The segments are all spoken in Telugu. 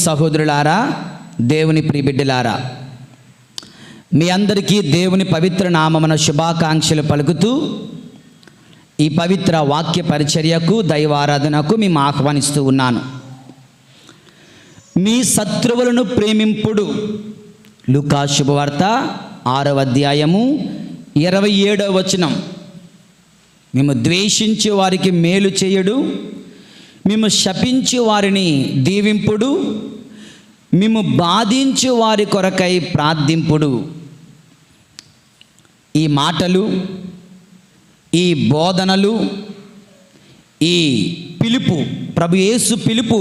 సహోదరులారా, దేవుని ప్రియబిడ్డలారా, మీ అందరికీ దేవుని పవిత్ర నామమున శుభాకాంక్షలు పలుకుతూ ఈ పవిత్ర వాక్య పరిచర్యకు, దైవారాధనకు మేము ఆహ్వానిస్తూ ఉన్నాను. మీ శత్రువులను ప్రేమింపుడు. లూకా శుభవార్త 6వ అధ్యాయము 27వ వచనం. మేము ద్వేషించే వారికి మేలు చేయుడు, మేము శపించే వారిని దీవింపుడు, మేము బాధించే వారి కొరకై ప్రార్థింపుడు. ఈ మాటలు, ఈ బోధనలు, ఈ పిలుపు, ప్రభు యేసు పిలుపు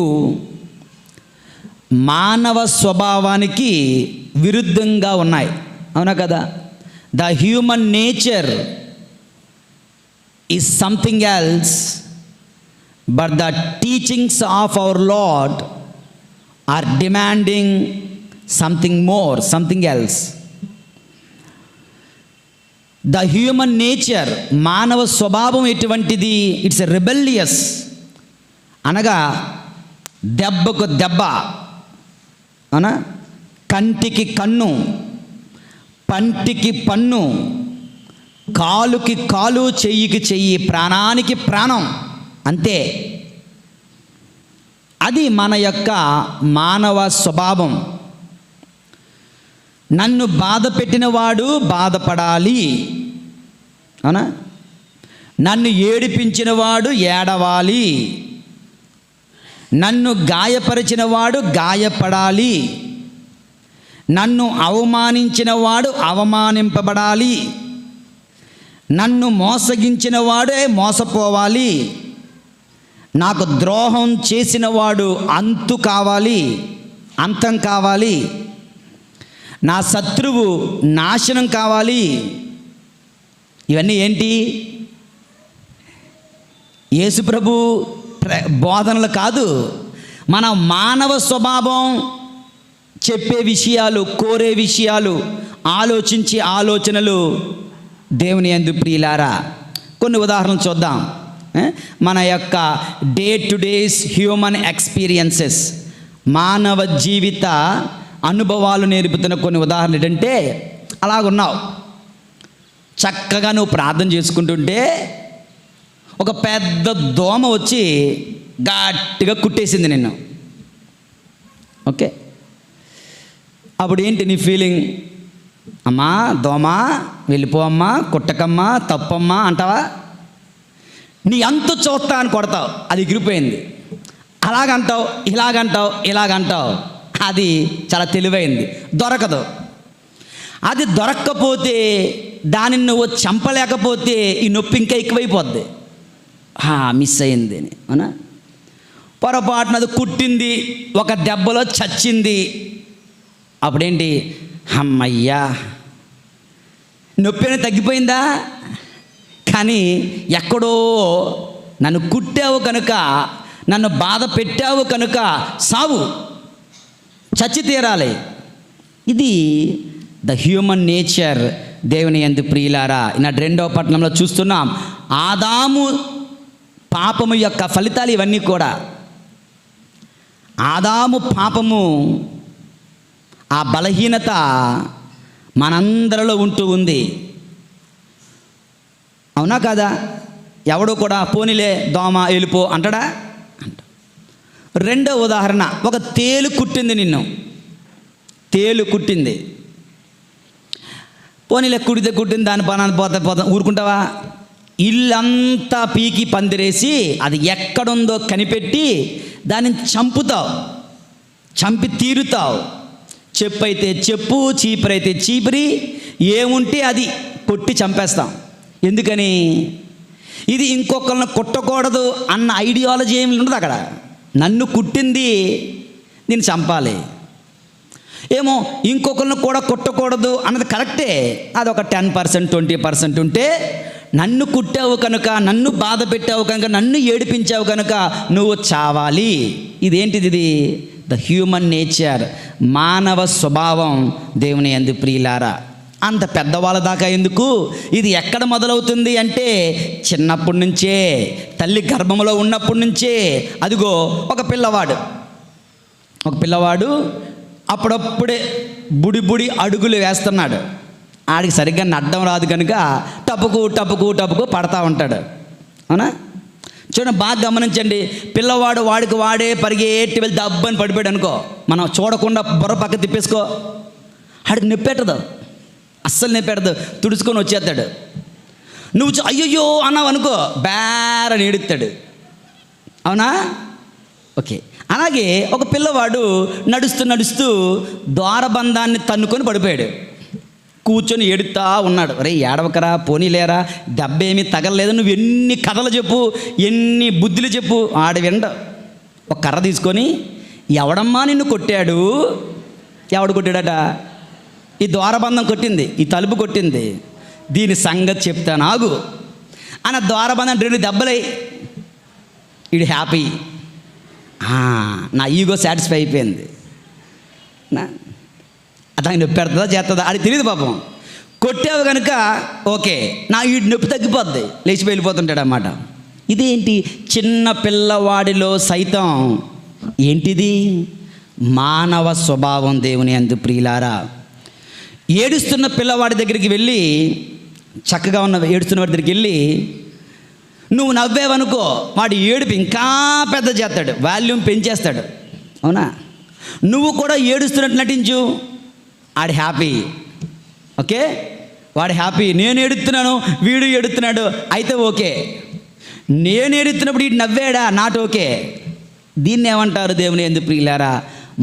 మానవ స్వభావానికి విరుద్ధంగా ఉన్నాయి. అవునా కదా? The human nature is something else, but the teachings of our Lord are demanding something more, something else. The human nature, మానవ స్వభావం ఎటువంటిది? ఇట్స్ రెబెలియస్, అనగా దెబ్బకు దెబ్బ, అవునా, కంటికి కన్ను, పంటికి పన్ను, కాలుకి కాలు, చెయ్యికి చెయ్యి, ప్రాణానికి ప్రాణం, అంతే. అది మన యొక్క మానవ స్వభావం. నన్ను బాధ పెట్టినవాడు బాధపడాలి, అవునా? నన్ను ఏడిపించినవాడు ఏడవాలి, నన్ను గాయపరిచినవాడు గాయపడాలి, నన్ను అవమానించినవాడు అవమానింపబడాలి, నన్ను మోసగించినవాడే మోసపోవాలి, నాకు ద్రోహం చేసినవాడు అంతు కావాలి, అంతం కావాలి, నా శత్రువు నాశనం కావాలి. ఇవన్నీ ఏంటి? యేసుప్రభు బోధనలు కాదు, మన మానవ స్వభావం చెప్పే విషయాలు, కోరే విషయాలు, ఆలోచించే ఆలోచనలు. దేవుని యందు ప్రియులారా, కొన్ని ఉదాహరణలు చూద్దాం. మన యొక్క day two days human experiences, మానవ జీవిత అనుభవాలు నేర్పుతున్న కొన్ని ఉదాహరణలు. ఏంటంటే, అలాగున్నావు, చక్కగా నువ్వు ప్రార్థన చేసుకుంటుంటే ఒక పెద్ద దోమ వచ్చి గట్టిగా కుట్టేసింది నిన్ను. ఓకే, అప్పుడు ఏంటి నీ ఫీలింగ్? అమ్మా దోమ వెళ్ళిపో అమ్మా, కుట్టకమ్మా, తప్పమ్మా అంటావా? నీ అంతు చూస్తా అని కొడతావు, అది ఎగిరిపోయింది. అలాగంటావు, ఇలాగంటావు, ఇలాగంటావు. అది చాలా తెలివైంది, దొరకదు. అది దొరక్కపోతే, దానిని నువ్వు చంపలేకపోతే ఈ నొప్పి ఇంకా ఎక్కువైపోద్ది. మిస్ అయింది అని, అవునా? పొరపాటున అది కుట్టింది, ఒక దెబ్బలో చచ్చింది. అప్పుడేంటి? అమ్మయ్యా, నొప్పి అనేది తగ్గిపోయిందా? కానీ ఎక్కడో నన్ను కుట్టావు కనుక, నన్ను బాధ పెట్టావు కనుక సావు, చచ్చి తీరాలి. ఇది ద హ్యూమన్ నేచర్. దేవుని యందు ప్రియులారా, ఈనాడు 2వ పట్టణంలో చూస్తున్నాం. ఆదాము పాపము యొక్క ఫలితాలు ఇవన్నీ కూడా. ఆదాము పాపము, ఆ బలహీనత మనందరిలో ఉంటూ ఉంది. అవునా కాదా? ఎవడు కూడా పోనీలే దోమ వెళ్ళిపో అంటాడా? అంట. 2వ ఉదాహరణ, ఒక తేలు కుట్టింది నిన్ను, తేలు కుట్టింది. పోనీలే కుట్టింది, దాని పనాన్ని పోతా ఊరుకుంటావా? ఇల్లంతా పీకి పందిరేసి అది ఎక్కడుందో కనిపెట్టి దానిని చంపుతావు, చంపి తీరుతావు. చెప్పు అయితే చెప్పు, చీపురు అయితే చీపురి, ఏముంటే అది కొట్టి చంపేస్తాం. ఎందుకని? ఇది ఇంకొకరిని కుట్టకూడదు అన్న ఐడియాలజీ ఏమి ఉండదు అక్కడ. నన్ను కుట్టింది, నేను చంపాలి. ఏమో ఇంకొకరిని కూడా కుట్టకూడదు అన్నది కరెక్టే, అదొక 10% 20% ఉంటే, నన్ను కుట్టావు కనుక, నన్ను బాధ పెట్టావు కనుక, నన్ను ఏడిపించావు కనుక నువ్వు చావాలి. ఇదేంటిది? ఇది ద హ్యూమన్ నేచర్, మానవ స్వభావం. దేవుని యందు ప్రియులారా, అంత పెద్దవాళ్ళ దాకా ఎందుకు? ఇది ఎక్కడ మొదలవుతుంది అంటే, చిన్నప్పటి నుంచే, తల్లి గర్భంలో ఉన్నప్పటి నుంచే. అదిగో ఒక పిల్లవాడు ఒక పిల్లవాడు అప్పుడప్పుడే బుడి అడుగులు వేస్తున్నాడు. ఆడికి సరిగ్గా నడ్డం రాదు కనుక టపుకు పడతా ఉంటాడు. అవునా? చూడండి, బాగా గమనించండి. పిల్లవాడు వాడికి వాడే పరిగెట్టి వెళ్ళి దబ్బని పడిపోయాడు అనుకో, మనం చూడకుండా బుర్ర పక్క తిప్పేసుకో, ఆడికి నొప్పెట్టదు, అస్సలు నొప్పెట్టదు, తుడుచుకొని వచ్చేస్తాడు. నువ్వు అయ్యయ్యో అన్నావు అనుకో, బేరని ఏడుస్తాడు. అవునా? ఓకే. అలాగే ఒక పిల్లవాడు నడుస్తూ ద్వారబంధాన్ని తన్నుకొని పడిపోయాడు. కూర్చొని ఏడుతా ఉన్నాడు. రే ఏడవకరా, పోనీలేరా, దెబ్బేమీ తగలలేదు, నువ్వు ఎన్ని కథలు చెప్పు, ఎన్ని బుద్ధులు చెప్పు, ఆడ విండ. ఒక కర్ర తీసుకొని, ఎవడమ్మా నిన్ను కొట్టాడు? ఎవడు కొట్టాడట? ఈ ద్వారబంధం కొట్టింది, ఈ తలుపు కొట్టింది, దీని సంగతి చెప్తాను ఆగు అన్న. ద్వారబంధం 2 దెబ్బలై ఇది హ్యాపీ, నా ఈగో సాటిస్ఫై అయిపోయింది. దానికి నొప్పి పెడుతుందా చేస్తుందా అది తెలియదు పాపం. కొట్టావు కనుక ఓకే, నా ఈ నొప్పి తగ్గిపోద్ది, లేచి వెళ్ళిపోతుంటాడు అన్నమాట. ఇదేంటి? చిన్న పిల్లవాడిలో సైతం ఏంటిది? మానవ స్వభావం. దేవుని యందు ప్రియులారా, ఏడుస్తున్న పిల్లవాడి దగ్గరికి వెళ్ళి, చక్కగా ఉన్న ఏడుస్తున్న వాడి దగ్గరికి వెళ్ళి నువ్వు నవ్వేవనుకో, వాడి ఏడుపు ఇంకా పెద్ద చేస్తాడు, వాల్యూమ్ పెంచేస్తాడు. అవునా? నువ్వు కూడా ఏడుస్తున్నట్టు నటించు, ఆడి హ్యాపీ. ఓకే, వాడు హ్యాపీ. నేను ఏడుస్తున్నాను, వీడు ఏడుస్తున్నాడు, అయితే ఓకే. నేను ఏడుస్తున్నప్పుడు వీడు నవ్వాడా, నాట్ ఓకే. దీన్ని ఏమంటారు దేవుని యందు ప్రియులారా?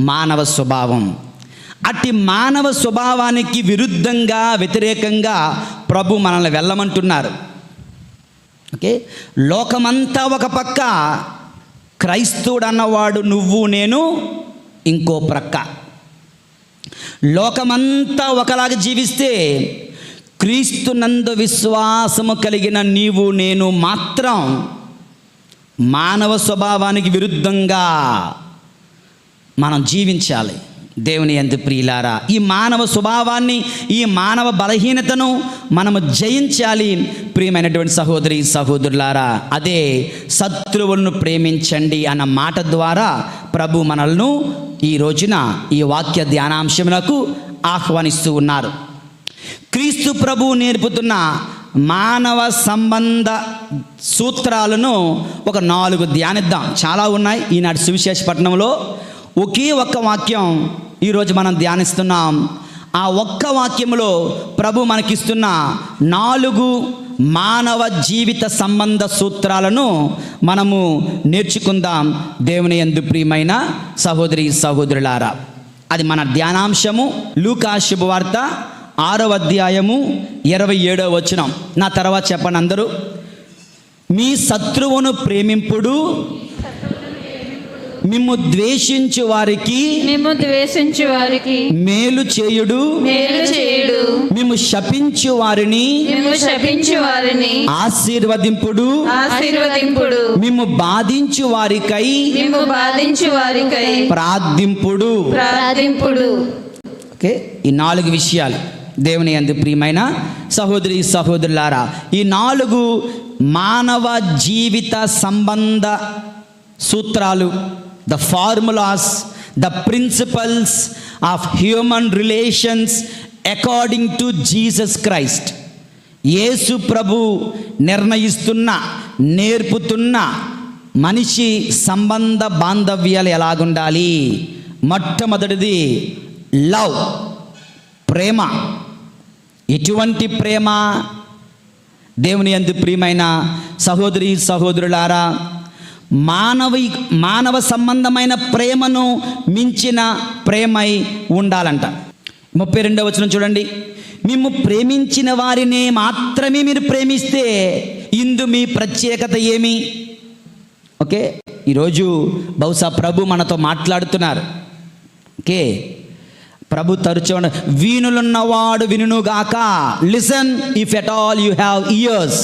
మానవ స్వభావం. అట్టి మానవ స్వభావానికి విరుద్ధంగా, వ్యతిరేకంగా ప్రభు మనల్ని వెళ్ళమంటున్నారు. ఓకే, లోకమంతా ఒక పక్క, క్రైస్తవుడు అన్నవాడు నువ్వు నేను ఇంకో ప్రక్క. లోకమంతా ఒకలాగా జీవిస్తే, క్రీస్తునందు విశ్వాసము కలిగిన నీవు నేను మాత్రం మానవ స్వభావానికి విరుద్ధంగా మనం జీవించాలి. దేవుని యందు ప్రియులారా, ఈ మానవ స్వభావాన్ని, ఈ మానవ బలహీనతను మనము జయించాలి. ప్రియమైనటువంటి సహోదరి సహోదరులారా, అదే శత్రువులను ప్రేమించండి అన్న మాట ద్వారా ప్రభు మనల్ని ఈ రోజున ఈ వాక్య ధ్యానాంశములకు ఆహ్వానిస్తూ ఉన్నారు. క్రీస్తు ప్రభువు నేర్పుతున్న మానవ సంబంధ సూత్రాలను ఒక 4 ధ్యానిద్దాం. చాలా ఉన్నాయి ఈనాటి సువిశేష పట్టణంలో. ఒకే ఒక్క వాక్యం ఈరోజు మనం ధ్యానిస్తున్నాం. ఆ ఒక్క వాక్యంలో ప్రభు మనకిస్తున్న 4 మానవ జీవిత సంబంధ సూత్రాలను మనము నేర్చుకుందాం. దేవుని యందు ప్రియమైన సహోదరి సహోదరులారా, అది మన ధ్యానాంశము. లూకా శుభవార్త 6వ అధ్యాయము 27వ వచనం. నా తర్వాత చెప్పండి అందరూ. మీ శత్రువును ప్రేమింపుడు, మిమ్ము ద్వేషించు వారికి మేలు చేయుడు, మిమ్ము శపించు వారిని ఆశీర్వదింపుడు, మిమ్ము బాధించు వారికై ప్రార్థింపుడు. ఓకే, ఈ 4 విషయాలు దేవుని యందు ప్రియమైన సహోదరి సహోదరులారా, ఈ 4 మానవ జీవిత సంబంధ సూత్రాలు, the formulas, the principles of human relations according to Jesus Christ. యేసు ప్రభు నిర్ణయిస్తున్న, నేర్పుతున్న మనిషి సంబంధ బాంధవ్యాలు ఎలాగుండాలి. మొట్టమొదటిది లవ్, ప్రేమ. ఎటువంటి ప్రేమ? దేవుని యందు ప్రియమైన సహోదరి సహోదరులారా, మానవ సంబంధమైన ప్రేమను మించిన ప్రేమై ఉండాలంట. 32వ వచనం చూడండి. మిమ్ము ప్రేమించిన వారిని మాత్రమే మీరు ప్రేమిస్తే ఇందు మీ ప్రత్యేకత ఏమి? ఓకే, ఈరోజు బహుశా ప్రభు మనతో మాట్లాడుతున్నారు. ఓకే, ప్రభు తరచు వీణులున్నవాడు వినుగాక. Listen if at all you have ears.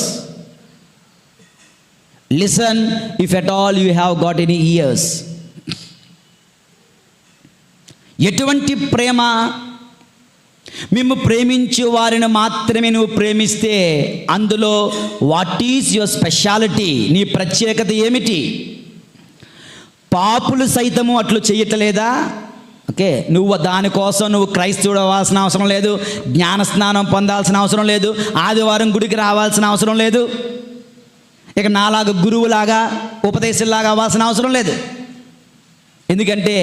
Listen if at all you have got any ears. ఎటువంటి ప్రేమ? మిమ్ము ప్రేమించు వారిని మాత్రమే నువ్వు ప్రేమిస్తే అందులో వాట్ ఈజ్ యువర్ స్పెషాలిటీ? నీ ప్రత్యేకత ఏమిటి? పాపులు సైతము అట్లు చెయ్యట్లేదా? ఓకే, నువ్వు దానికోసం నువ్వు క్రైస్తవుడు అవ్వాల్సిన అవసరం లేదు, జ్ఞానస్నానం పొందాల్సిన అవసరం లేదు, ఆదివారం గుడికి రావాల్సిన అవసరం లేదు, ఇక నాలాగా గురువులాగా ఉపదేశంలాగా అవ్వాల్సిన అవసరం లేదు. ఎందుకంటే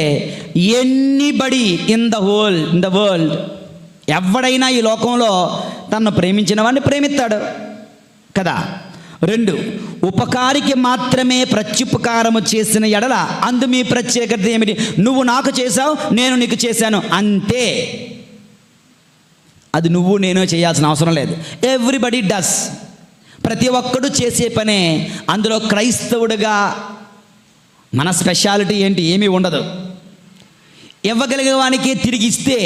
ఎనీబడి ఇన్ ద వరల్డ్ ఎవడైనా ఈ లోకంలో తనను ప్రేమించిన వాడిని ప్రేమిస్తాడు కదా. 2, ఉపకారికి మాత్రమే ప్రత్యుపకారము చేసిన ఎడల అందు మీ ప్రత్యేకత ఏమిటి? నువ్వు నాకు చేశావు, నేను నీకు చేశాను, అంతే. అది నువ్వు నేను చేయాల్సిన అవసరం లేదు. ఎవ్రీబడి డస్, ప్రతి ఒక్కడు చేసే పనే. అందులో క్రైస్తవుడిగా మన స్పెషాలిటీ ఏంటి? ఏమీ ఉండదు. ఇవ్వగలిగే వానికి తిరిగి ఇస్తే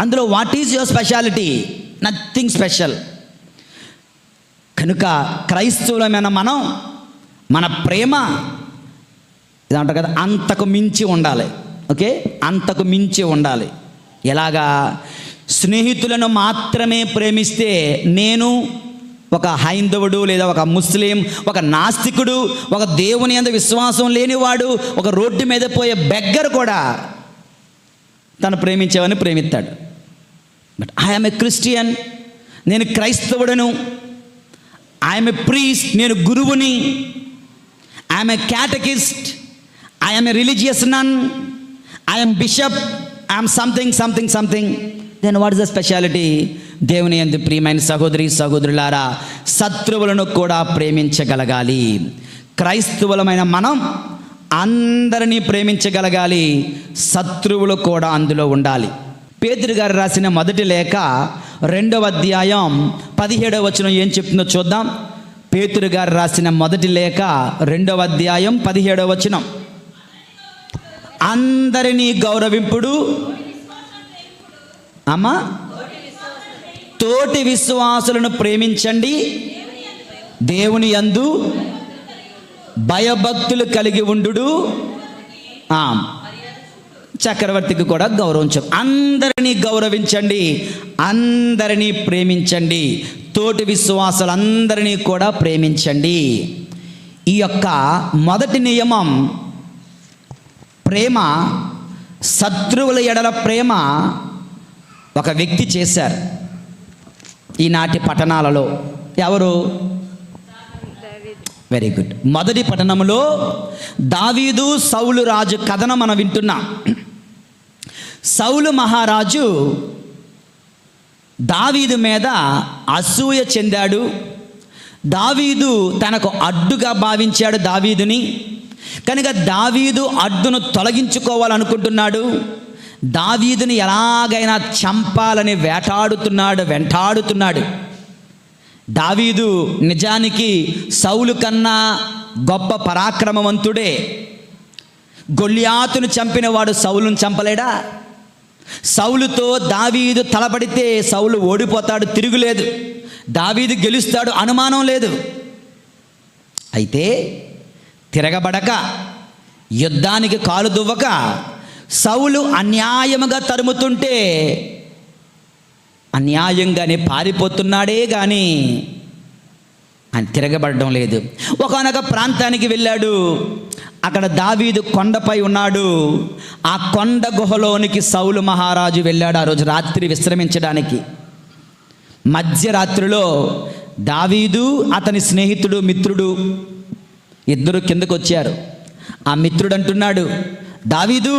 అందులో what is your speciality? Nothing special. కనుక క్రైస్తవులమైన మనం మన ప్రేమ ఇదంటారు కదా, అంతకు మించి ఉండాలి. ఓకే, అంతకు మించి ఉండాలి. ఎలాగా? స్నేహితులను మాత్రమే ప్రేమిస్తే నేను ఒక హైందవుడు లేదా ఒక ముస్లిం, ఒక నాస్తికుడు, ఒక దేవుని యందు విశ్వాసం లేనివాడు, ఒక రోడ్డు మీద పోయే బెగ్గర్ కూడా తను ప్రేమించేవాడిని ప్రేమిస్తాడు. బట్ ఐఎమ్ ఏ క్రిస్టియన్, నేను క్రైస్తవుడను. ఐఎమ్ ఏ ప్రీస్ట్, నేను గురువుని. I'm a catechist, I'm a religious nun, I'm bishop, I'm something. Then what is the speciality? దేవుని యందు ప్రియమైన సహోదరి సహోదరులారా, శత్రువులను కూడా ప్రేమించగలగాలి. క్రైస్తవులమైన మనం అందరినీ ప్రేమించగలగాలి, శత్రువులు కూడా అందులో ఉండాలి. పేతురు గారు రాసిన మొదటి లేఖ 2వ అధ్యాయం 17వ వచనం ఏం చెప్తుందో చూద్దాం. పేతురు గారు రాసిన మొదటి లేఖ 2వ అధ్యాయం 17వ వచనం. అందరినీ గౌరవింపుడు, అమ్మా, తోటి విశ్వాసులను ప్రేమించండి, దేవుని యందు భయభక్తులు కలిగి ఉండు, చక్రవర్తికి కూడా గౌరవించండి. అందరినీ గౌరవించండి, అందరినీ ప్రేమించండి, తోటి విశ్వాసులందరినీ కూడా ప్రేమించండి. ఈ యొక్క మొదటి నియమం ప్రేమ, శత్రువుల ఎడల ప్రేమ ఒక వ్యక్తి చేశారు ఈనాటి పట్టణాలలో. ఎవరు? Very good. మొదటి పట్టణంలో దావీదు సౌలు రాజు కథనం మనం వింటున్నాం. సౌలు మహారాజు దావీదు మీద అసూయ చెందాడు. దావీదు తనకు అడ్డుగా భావించాడు దావీదుని. కనుక దావీదు అడ్డును తొలగించుకోవాలనుకుంటున్నాడు. దావీదుని ఎలాగైనా చంపాలని వెంటాడుతున్నాడు. దావీదు నిజానికి సౌలు కన్నా గొప్ప పరాక్రమవంతుడే. గొల్లియాతును చంపినవాడు సౌలును చంపలేడా? సౌలుతో దావీదు తలపడితే సౌలు ఓడిపోతాడు, తిరుగులేదు. దావీదు గెలుస్తాడు, అనుమానం లేదు. అయితే తిరగబడక, యుద్ధానికి కాలు దువ్వక సౌలు అన్యాయముగా తరుముతుంటే అన్యాయంగానే పారిపోతున్నాడే కానీ ఆయన తిరగబడడం లేదు. ఒకానొక ప్రాంతానికి వెళ్ళాడు. అక్కడ దావీదు కొండపై ఉన్నాడు. ఆ కొండ గుహలోనికి సౌలు మహారాజు వెళ్ళాడు ఆ రోజు రాత్రి విశ్రమించడానికి. మధ్యరాత్రిలో దావీదు, అతని స్నేహితుడు, మిత్రుడు ఇద్దరు కిందకు వచ్చారు. ఆ మిత్రుడు అంటున్నాడు, దావీదు,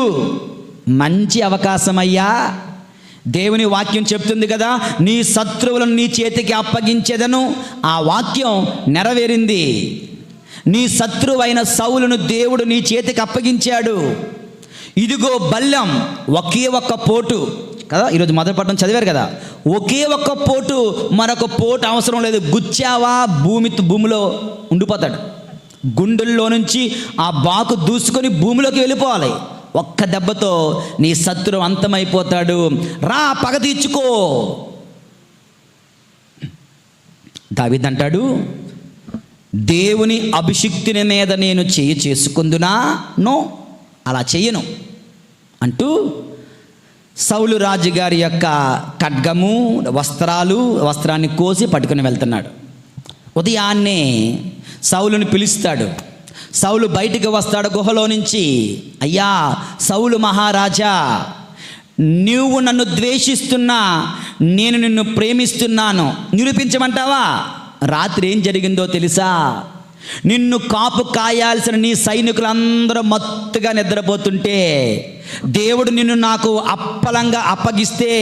మంచి అవకాశం అయ్యా, దేవుని వాక్యం చెప్తుంది కదా, నీ శత్రువులను నీ చేతికి అప్పగించేదను. ఆ వాక్యం నెరవేరింది. నీ శత్రువైన సౌలును దేవుడు నీ చేతికి అప్పగించాడు. ఇదిగో బల్లెం, ఒకే ఒక్క పోటు కదా. ఈరోజు మొదటి పట్టణం చదివారు కదా, ఒకే ఒక్క పోటు, మరొక పోటు అవసరం లేదు. గుచ్చావా భూమిలో ఉండిపోతాడు. గుండెల్లో నుంచి ఆ బాకు దూసుకొని భూమిలోకి వెళ్ళిపోవాలి. ఒక్క దెబ్బతో నీ శత్రువు అంతమైపోతాడు. రా, పగ తీర్చుకో. దావీదు అంటాడు, దేవుని అభిషిక్తుని మీద నేను చేసుకుందునా? నో, అలా చెయ్యను అంటూ సౌలు రాజుగారి యొక్క ఖడ్గము, వస్త్రాన్ని కోసి పట్టుకుని వెళ్తున్నాడు. ఉదయాన్నే సౌలుని పిలుస్తాడు. సౌలు బయటికి వస్తాడు గుహలో నుంచి. అయ్యా సౌలు మహారాజా, నువ్వు నన్ను ద్వేషిస్తున్నా, నేను నిన్ను ప్రేమిస్తున్నాను నిరూపించమంటావా? రాత్రి ఏం జరిగిందో తెలుసా? నిన్ను కాపు కాయాల్సిన నీ సైనికులందరూ మత్తుగా నిద్రపోతుంటే, దేవుడు నిన్ను నాకు అప్పలంగా అప్పగిస్తే,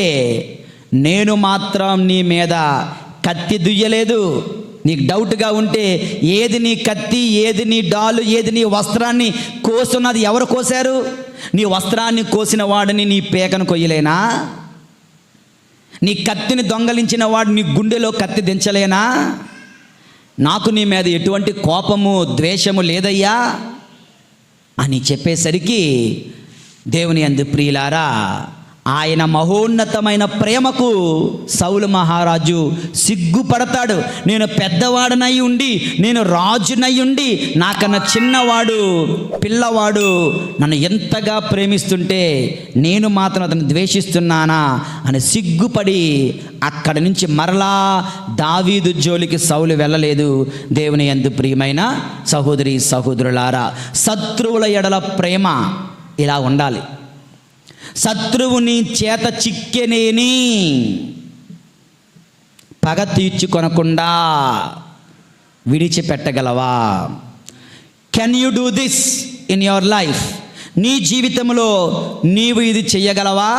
నేను మాత్రం నీ మీద కత్తి దుయ్యలేదు. నీకు డౌట్గా ఉంటే ఏది నీ కత్తి, ఏది నీ డాలు, ఏది నీ వస్త్రాన్ని కోస్తున్నది ఎవరు కోసారు? నీ వస్త్రాన్ని కోసిన వాడిని నీ పేకను కొయ్యలేనా? నీ కత్తిని దొంగలించిన వాడు నీ గుండెలో కత్తి దించలేనా? నాకు నీ మీద ఎటువంటి కోపము ద్వేషము లేదయ్యా అని చెప్పేసరికి, దేవుని యందు ప్రియులారా, ఆయన మహోన్నతమైన ప్రేమకు సౌలు మహారాజు సిగ్గుపడతాడు. నేను పెద్దవాడనై ఉండి, నేను రాజునై ఉండి, నాకన్నా చిన్నవాడు పిల్లవాడు నన్ను ఎంతగా ప్రేమిస్తుంటే నేను మాత్రం అతను ద్వేషిస్తున్నానా అని సిగ్గుపడి అక్కడి నుంచి మరలా దావీదు జోలికి సౌలు వెళ్ళలేదు. దేవుని యందు ప్రియమైన సహోదరి సహోదరులారా, శత్రువుల ఎడల ప్రేమ ఇలా ఉండాలి. శత్రువుని చేత చిక్కెనేని పగ తీర్చుకొనకుండా విడిచిపెట్టగలవా? Can you do this in your life? నీ జీవితంలో నీవు ఇది చెయ్యగలవా?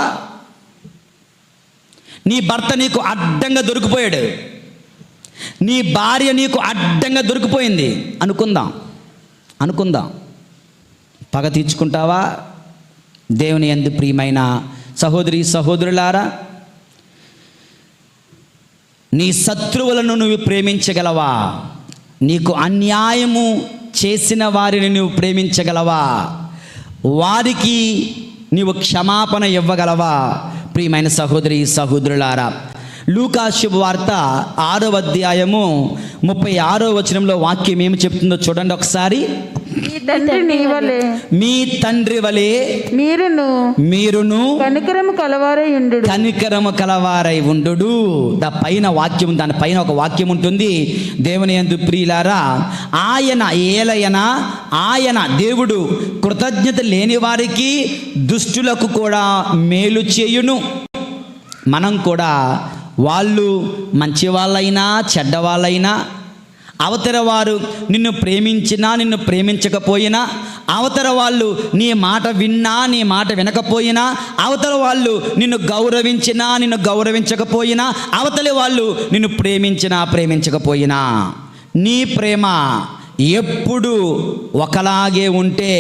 నీ భర్త నీకు అడ్డంగా దొరికిపోయాడు, నీ భార్య నీకు అడ్డంగా దొరికిపోయింది అనుకుందాం, పగ తీర్చుకుంటావా? దేవుని యందు ప్రియమైన సహోదరి సహోదరులారా, నీ శత్రువులను నువ్వు ప్రేమించగలవా? నీకు అన్యాయము చేసిన వారిని నువ్వు ప్రేమించగలవా? వారికి నీవు క్షమాపణ ఇవ్వగలవా? ప్రియమైన సహోదరి సహోదరులారా, లూకా శుభవార్త 6వ అధ్యాయము 36వ వచనంలో వాక్యం ఏమి చెప్తుందో చూడండి ఒకసారి. మీ తండ్రి వలె మీరును కనికరము కలవారై ఉండు. పైన వాక్యం, దాని పైన ఒక వాక్యం ఉంటుంది. దేవుని యందు ప్రియులారా, ఆయన దేవుడు కృతజ్ఞత లేని వారికి, దుష్టులకు కూడా మేలు చేయును. మనం కూడా వాళ్ళు మంచి వాళ్ళైనా చెడ్డవాళ్ళైనా, అవతల వారు నిన్ను ప్రేమించినా నిన్ను ప్రేమించకపోయినా, అవతల వాళ్ళు నీ మాట విన్నా నీ మాట వినకపోయినా, అవతల వాళ్ళు నిన్ను గౌరవించినా నిన్ను గౌరవించకపోయినా, అవతలి వాళ్ళు నిన్ను ప్రేమించినా ప్రేమించకపోయినా, నీ ప్రేమ ఎప్పుడు ఒకలాగే ఉంటే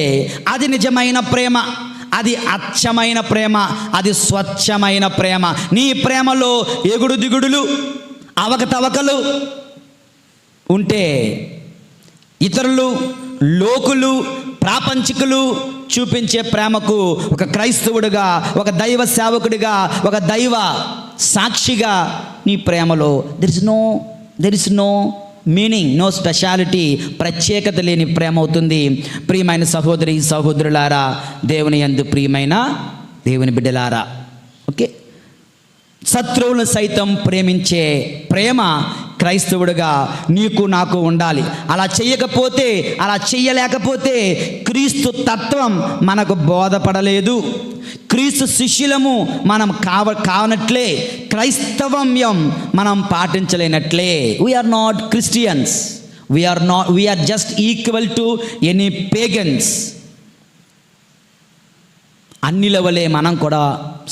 అది నిజమైన ప్రేమ, అది అచ్చమైన ప్రేమ, అది స్వచ్ఛమైన ప్రేమ. నీ ప్రేమలో ఎగుడు దిగుడులు, అవకతవకలు ఉంటే ఇతరులు, లోకులు, ప్రాపంచికులు చూపించే ప్రేమకు ఒక క్రైస్తవుడిగా, ఒక దైవ సేవకుడిగా, ఒక దైవ సాక్షిగా నీ ప్రేమలో there is no meaning, no speciality, ప్రత్యేకత లేని ప్రేమ అవుతుంది. ప్రియమైన సహోదరి సహోదరులారా, దేవుని యందు ప్రియమైన దేవుని బిడ్డలారా, ఓకే, శత్రువులను సైతం ప్రేమించే ప్రేమ క్రైస్తవుడిగా నీకు నాకు ఉండాలి. అలా చెయ్యలేకపోతే క్రీస్తు తత్వం మనకు బోధపడలేదు, క్రీస్తు శిష్యులము మనం కావనట్లే, క్రైస్తవ్యం మనం పాటించలేనట్లే. We are not christians, we are just equal to any pagans. అన్యుల వలె మనం కూడా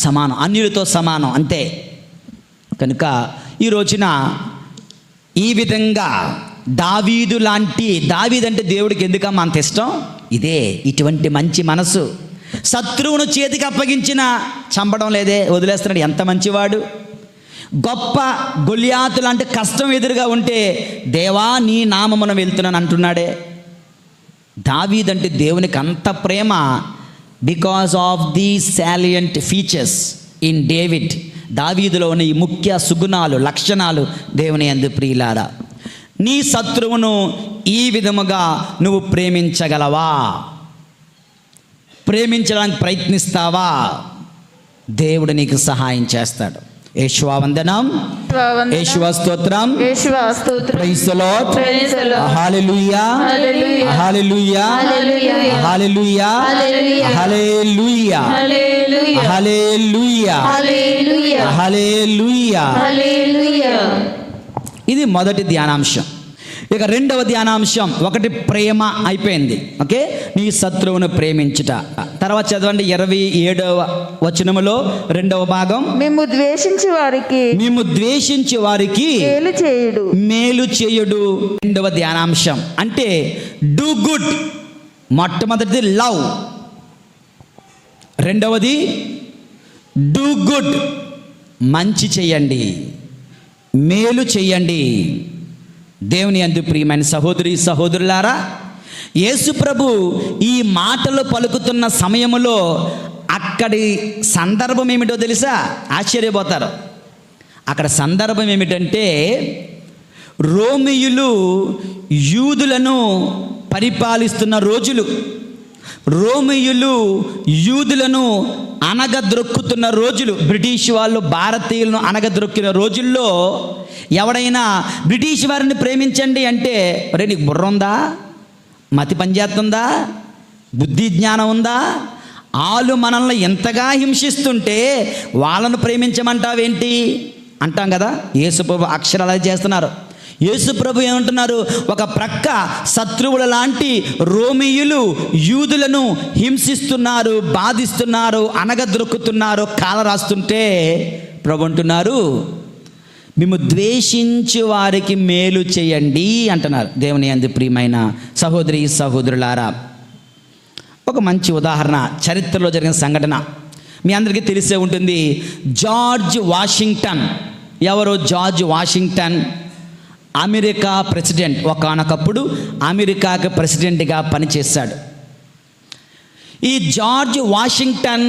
సమానం, అన్యులతో సమానం అంతే. కనుక ఈ రోజున ఈ విధంగా దావీదు అంటే దేవుడికి ఎందుకమ్మా అంత ఇష్టం? ఇటువంటి మంచి మనసు. శత్రువును చేతికి అప్పగించిన చంపడం లేదే, వదిలేస్తున్నాడు. ఎంత మంచివాడు. గొప్ప గొలియాతు లాంటి కష్టం ఎదురుగా ఉంటే, దేవా నీ నామమున వెళ్తున్నాను అంటున్నాడే. దావీదంటే దేవునికి అంత ప్రేమ because of the salient features in David. దావీదులో ఉన్న ఈ ముఖ్య సుగుణాలు, లక్షణాలు దేవుని యందు ప్రియులారా. నీ శత్రువును ఈ విధముగా నువ్వు ప్రేమించగలవా? ప్రేమించడానికి ప్రయత్నిస్తావా? దేవుడు నీకు సహాయం చేస్తాడు. యేషువా వందనం, యేషువా స్తోత్రం, ప్రైజ్ ది లార్డ్, హల్లెలూయా, హల్లెలూయా, హల్లెలూయా, హల్లెలూయా, హల్లెలూయా, హల్లెలూయా. ఇది మొదటి ధ్యానాంశం. ఇక రెండవ ధ్యానాంశం, ఒకటి ప్రేమ అయిపోయింది. ఓకే, నీ శత్రువును ప్రేమించుట. తర్వాత చదవండి 27వ వచనములో రెండవ భాగం, మేము ద్వేషించే వారికి మేలు చేయుడు. రెండవ ధ్యానాంశం అంటే డూ గుడ్. మొట్టమొదటిది లవ్, రెండవది డూ గుడ్, మంచి చెయ్యండి, మేలు చెయ్యండి. దేవుని యందు ప్రియమైన సహోదరి సహోదరులారా, యేసు ప్రభు ఈ మాటలు పలుకుతున్న సమయములో అక్కడి సందర్భం ఏమిటో తెలుసా? ఆశ్చర్యపోతారు. అక్కడ సందర్భం ఏమిటంటే, రోమియులు యూదులను పరిపాలిస్తున్న రోజులు, రోమియులు యూదులను అనగద్రొక్కుతున్న రోజులు, బ్రిటిష్ వాళ్ళు భారతీయులను అనగద్రొక్కిన రోజుల్లో ఎవడైనా బ్రిటిష్ వారిని ప్రేమించండి అంటే, ఒరే నీకు బుర్ర ఉందా, మతి పనిచేస్తుందా, బుద్ధి జ్ఞానం ఉందా, వాళ్ళు మనల్ని ఎంతగా హింసిస్తుంటే వాళ్ళను ప్రేమించమంటావేంటి అంటాం కదా. యేసుప్రభు అక్షరాలు చేస్తున్నారు. యేసుప్రభు ఏమంటున్నారు? ఒక ప్రక్క శత్రువుల లాంటి రోమియులు యూదులను హింసిస్తున్నారు, బాధిస్తున్నారు, అనగద్రొక్కుతున్నారు, కాల రాస్తుంటే ప్రభు అంటున్నారు, మేము ద్వేషించు వారికి మేలు చేయండి అంటున్నారు. దేవుని యందు ప్రియమైన సహోదరి సహోదరులారా, ఒక మంచి ఉదాహరణ చరిత్రలో జరిగిన సంఘటన మీ అందరికీ తెలిసే ఉంటుంది. George Washington. ఎవరు జార్జ్ వాషింగ్టన్? America president. ఒకానొకప్పుడు అమెరికాకి ప్రెసిడెంట్గా పనిచేశాడు. ఈ జార్జ్ వాషింగ్టన్,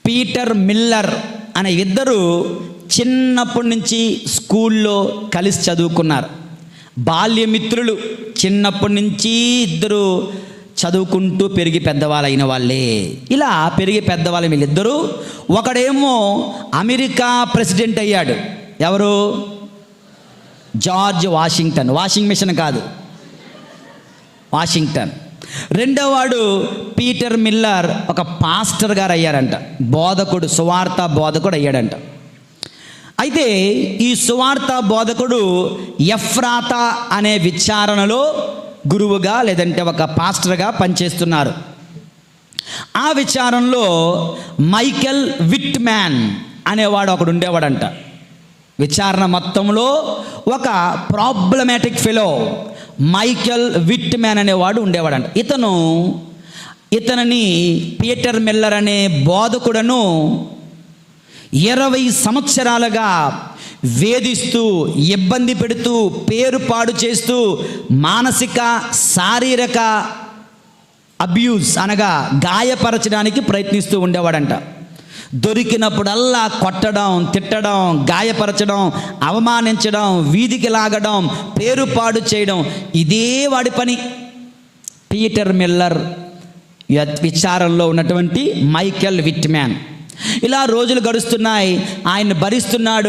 పీటర్ మిల్లర్ అనే ఇద్దరు చిన్నప్పటి నుంచి స్కూల్లో కలిసి చదువుకున్నారు. బాల్యమిత్రులు. చిన్నప్పటి నుంచి ఇద్దరు చదువుకుంటూ పెరిగి పెద్దవాళ్ళు అయిన వాళ్ళే. ఇలా పెరిగి పెద్దవాళ్ళు వీళ్ళిద్దరూ. ఒకడేమో అమెరికా ప్రెసిడెంట్ అయ్యాడు. ఎవరు? George Washington. వాషింగ్ మిషన్ కాదు, వాషింగ్టన్. రెండోవాడు పీటర్ మిల్లర్ ఒక పాస్టర్ గారు అయ్యారంట. బోధకుడు, సువార్త బోధకుడు అయ్యాడంట. అయితే ఈ సువార్త బోధకుడు ఎఫ్రాతా అనే విచారణలో గురువుగా లేదంటే ఒక పాస్టర్గా పనిచేస్తున్నారు. ఆ విచారణలో మైకెల్ విట్మ్యాన్ అనేవాడు ఒకడు ఉండేవాడంట. విచారణ మొత్తంలో ఒక ప్రాబ్లమాటిక్ ఫెలో మైకెల్ విట్మ్యాన్ అనేవాడు ఉండేవాడంట. ఇతనిని పీటర్ మిల్లర్ అనే బోధకుడను 20 సంవత్సరాలుగా వేధిస్తూ, ఇబ్బంది పెడుతూ, పేరు పాడు చేస్తూ, మానసిక శారీరక అబ్యూస్ అనగా గాయపరచడానికి ప్రయత్నిస్తూ ఉండేవాడంట. దొరికినప్పుడల్లా కొట్టడం, తిట్టడం, గాయపరచడం, అవమానించడం, వీధికి లాగడం, పేరు పాడు చేయడం, ఇదే వాడి పని. పీటర్ మిల్లర్ విచారంలో ఉన్నటువంటి మైకెల్ విట్మ్యాన్. ఇలా రోజులు గడుస్తున్నాయి. ఆయన భరిస్తున్నాడు.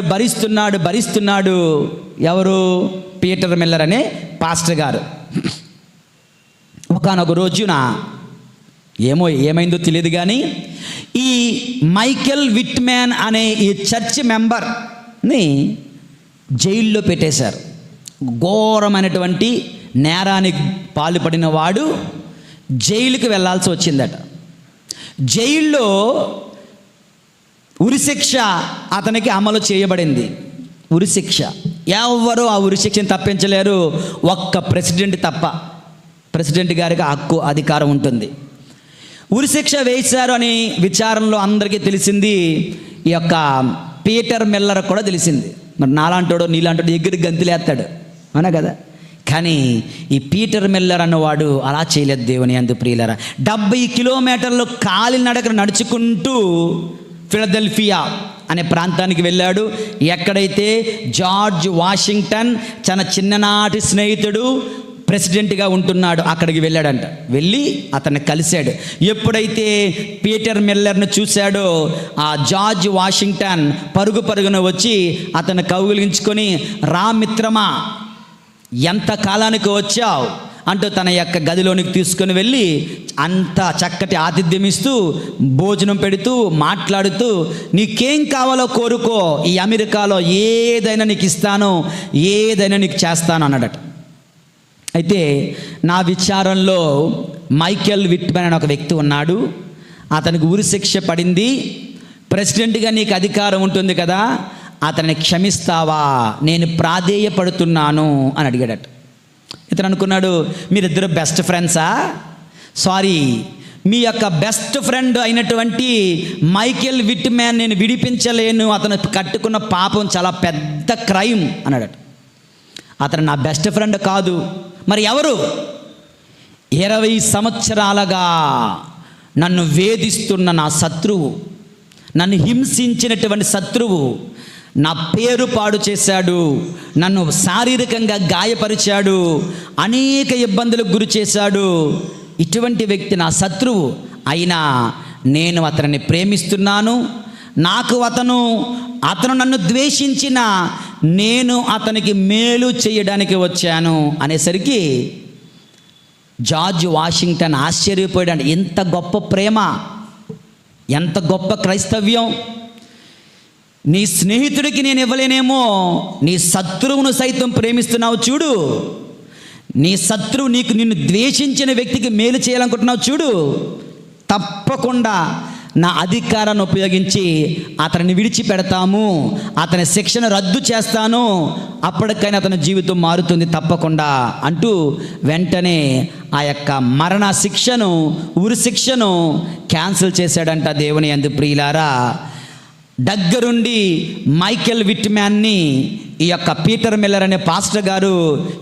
ఎవరు? పీటర్ మిల్లర్ అనే పాస్టర్ గారు. ఒకానొక రోజున ఏమైందో తెలియదు కానీ ఈ మైకెల్ విట్మ్యాన్ అనే ఈ చర్చ్ మెంబర్ని జైల్లో పెట్టేశారు. ఘోరమైనటువంటి నేరానికి పాల్పడిన వాడు జైలుకి వెళ్ళాల్సి వచ్చిందట. జైల్లో ఉరిశిక్ష అతనికి అమలు చేయబడింది. ఉరిశిక్ష. ఎవరు ఆ ఉరిశిక్షను తప్పించలేరు, ఒక్క ప్రెసిడెంట్ తప్ప. ప్రెసిడెంట్ గారికి హక్కు, అధికారం ఉంటుంది. ఉరిశిక్ష వేశారు అని విచారణలో అందరికీ తెలిసింది. ఈ యొక్క పీటర్ మిల్లర్ కూడా తెలిసింది. మరి నాలాంటోడో నీలాంటోడు ఎగిరి గంతులేస్తాడు, అవునా కదా. కానీ ఈ పీటర్ మిల్లర్ అన్నవాడు అలా చేయలేదు. దేవుని యందు ప్రియులారా, 70 కిలోమీటర్లు కాలినడక నడుచుకుంటూ ఫిలదెల్ఫియా అనే ప్రాంతానికి వెళ్ళాడు. ఎక్కడైతే జార్జ్ వాషింగ్టన్ తన చిన్ననాటి స్నేహితుడు ప్రెసిడెంట్గా ఉంటున్నాడు, అక్కడికి వెళ్ళాడంట. వెళ్ళి అతన్ని కలిశాడు. ఎప్పుడైతే పీటర్ మిల్లర్ను చూశాడో ఆ జార్జ్ వాషింగ్టన్ పరుగు పరుగున వచ్చి అతన్ని కౌగిలించుకొని, రా మిత్రమా, ఎంత కాలానికి వచ్చావు అంటూ తన యొక్క గదిలోనికి తీసుకొని వెళ్ళి అంత చక్కటి ఆతిథ్యం ఇస్తూ, భోజనం పెడుతూ, మాట్లాడుతూ, నీకేం కావాలో కోరుకో, ఈ అమెరికాలో ఏదైనా నీకు ఇస్తాను, ఏదైనా నీకు చేస్తాను అన్నాడట. అయితే నా విచారంలో మైకేల్ విట్మెన్ అనే ఒక వ్యక్తి ఉన్నాడు. అతనికి ఉరి శిక్ష పడింది. ప్రెసిడెంట్గా నీకు అధికారం ఉంటుంది కదా, అతన్ని క్షమిస్తావా, నేను ప్రాధేయపడుతున్నాను అని అడిగాడట. ఇతను అనుకున్నాడు, మీరిద్దరు బెస్ట్ ఫ్రెండ్సా? సారీ, మీ యొక్క బెస్ట్ ఫ్రెండ్ అయినటువంటి మైకేల్ విట్మెన్ నేను విడిపించలేను, అతను కట్టుకున్న పాపం చాలా పెద్ద క్రైమ్ అన్నాడట. అతను నా బెస్ట్ ఫ్రెండ్ కాదు, మరి ఎవరు? 20 సంవత్సరాలుగా నన్ను వేధిస్తున్న నా శత్రువు, నన్ను హింసించినటువంటి శత్రువు, నా పేరు పాడు చేశాడు, నన్ను శారీరకంగా గాయపరిచాడు, అనేక ఇబ్బందులకు గురి చేశాడు. ఇటువంటి వ్యక్తి నా శత్రువు. అయినా నేను అతనిని ప్రేమిస్తున్నాను. నాకు అతను నన్ను ద్వేషించిన నేను అతనికి మేలు చేయడానికి వచ్చాను అనేసరికి జార్జ్ వాషింగ్టన్ ఆశ్చర్యపోయాడు. ఎంత గొప్ప ప్రేమ, ఎంత గొప్ప క్రైస్తవ్యం! నీ స్నేహితుడికి నేను ఇవ్వలేనేమో, నీ శత్రువును సైతం ప్రేమిస్తున్నావు చూడు. నీ శత్రువు నిన్ను ద్వేషించిన వ్యక్తికి మేలు చేయాలనుకుంటున్నావు చూడు. తప్పకుండా నా అధికారాన్ని ఉపయోగించి అతనిని విడిచిపెడతాము, అతని శిక్షను రద్దు చేస్తాను, అప్పటికైనా అతని జీవితం మారుతుంది తప్పకుండా అంటూ వెంటనే ఆ యొక్క మరణ శిక్షను, ఉరి శిక్షను క్యాన్సిల్ చేశాడంట. దేవుని యందు ప్రియులారా, దగ్గరుండి మైకేల్ విట్మెన్ని ఈ యొక్క పీటర్ మిల్లర్ అనే పాస్టర్ గారు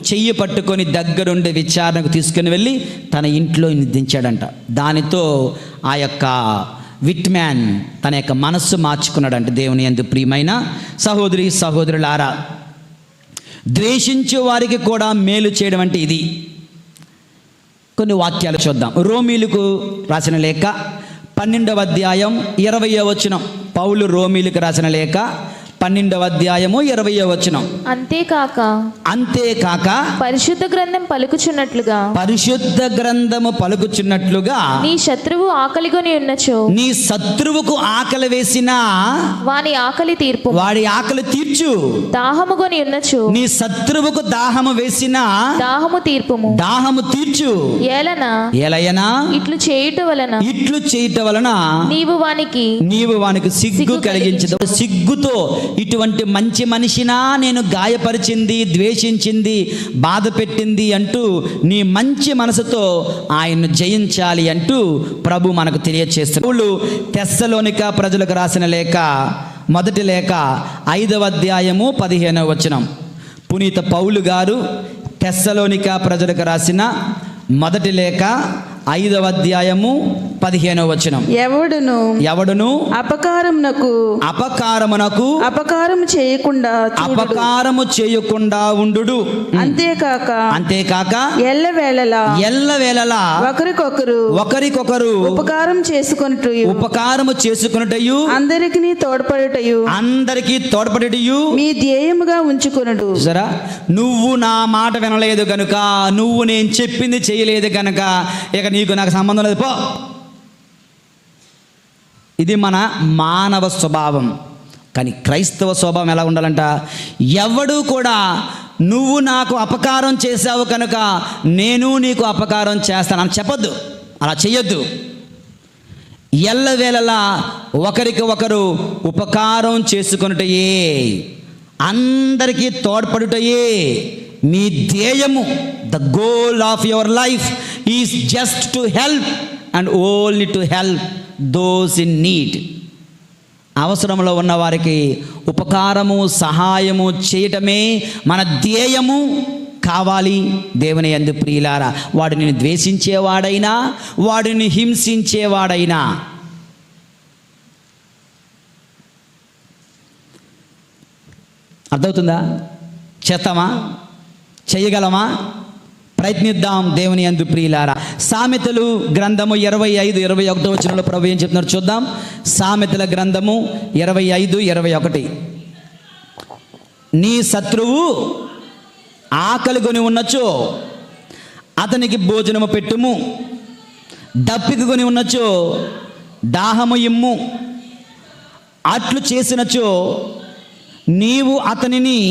చెయ్యి పట్టుకొని దగ్గరుండి విచారణకు తీసుకుని వెళ్ళి తన ఇంట్లో దించాడంట. దానితో ఆ యొక్క విట్మెన్ తన యొక్క మనస్సు మార్చుకున్నాడంట. దేవుని యందు ప్రియమైన సహోదరి సహోదరులారా, ద్వేషించే వారికి కూడా మేలు చేయడం అంటే ఇది. కొన్ని వాక్యాలు చూద్దాం. రోమీలకు రాసిన లేఖ 12వ అధ్యాయం 20వ వచనం. పౌలు రోమీలకు రాసిన లేఖ 12వ అధ్యాయము 20వ వచనం. అంతేకాక పరిశుద్ధ గ్రంథము పలుకుచున్నట్లుగా నీ శత్రువు ఆకలిగొని ఉన్నచో, నీ శత్రువుకు ఆకలి వేసినా వాడి ఆకలి తీర్చు. దాహము కొని ఉన్నచో, నీ శత్రువుకు దాహము వేసినా దాహము తీర్చు. ఏలయనా ఇట్లు చేయుట వలన నీవు వానికి సిగ్గు కలిగించదు. సిగ్గుతో ఇటువంటి మంచి మనిషినా నేను గాయపరిచింది, ద్వేషించింది, బాధ పెట్టింది అంటూ నీ మంచి మనసుతో ఆయన్ను జయించాలి అంటూ ప్రభు మనకు తెలియచేస్తున్నాడు. తెస్సలోనిక ప్రజలకు రాసిన లేఖ, మొదటి లేఖ 5వ అధ్యాయము 15వ వచనం. పునీత పౌలు గారు తెస్సలోనిక ప్రజలకు రాసిన మొదటి లేఖ 5వ అధ్యాయము 15వ వచనం. ఎవడును అపకారమునకు అపకారము చేయకుండా ఉండుడు. అంతేకాక ఎల్లవేళలా ఒకరికొకరు ఉపకారము చేసుకొనుటయు అందరికీ తోడ్పడుటయు మీ ధ్యేయముగా ఉంచుకొనుడు. సరా, నువ్వు నా మాట వినలేదు గనుక, నువ్వు నేను చెప్పింది చేయలేదు గనుక ఇక నీకు నాకు సంబంధం లేదు పో. ఇది మన మానవ స్వభావం. కానీ క్రైస్తవ స్వభావం ఎలా ఉండాలంట? ఎవడు కూడా నువ్వు నాకు అపకారం చేశావు కనుక నేను నీకు అపకారం చేస్తానని చెప్పొద్దు, అలా చెయ్యొద్దు. ఎల్లవేళలా ఒకరికి ఒకరు ఉపకారం చేసుకొనుటయే, అందరికీ తోడ్పడుటయే మీ ధ్యేయము. The goal of your life is just to help and only to help those in need. అవసరంలో ఉన్న వారికి ఉపకారము, సహాయము చేయటమే మన ధ్యేయము కావాలి. దేవుని యందు ప్రియులారా, వాడిని ద్వేషించేవాడైనా, వాడిని హింసించేవాడైనా, అర్థమవుతుందా? చేస్తామా? చేయగలమా? ప్రయత్నిద్దాం దేవుని యందు ప్రియులారా. సామెతలు గ్రంథము 25-21 వచనంలో ప్రభు ఏం చెప్తున్నారు చూద్దాం. సామెతల గ్రంథము 25-21. నీ శత్రువు ఆకలి కొని ఉన్నచో అతనికి భోజనము పెట్టుము, దప్పిక కొని ఉన్నచో దాహము ఇమ్ము. అట్లు చేసినచో నీవు అతనిని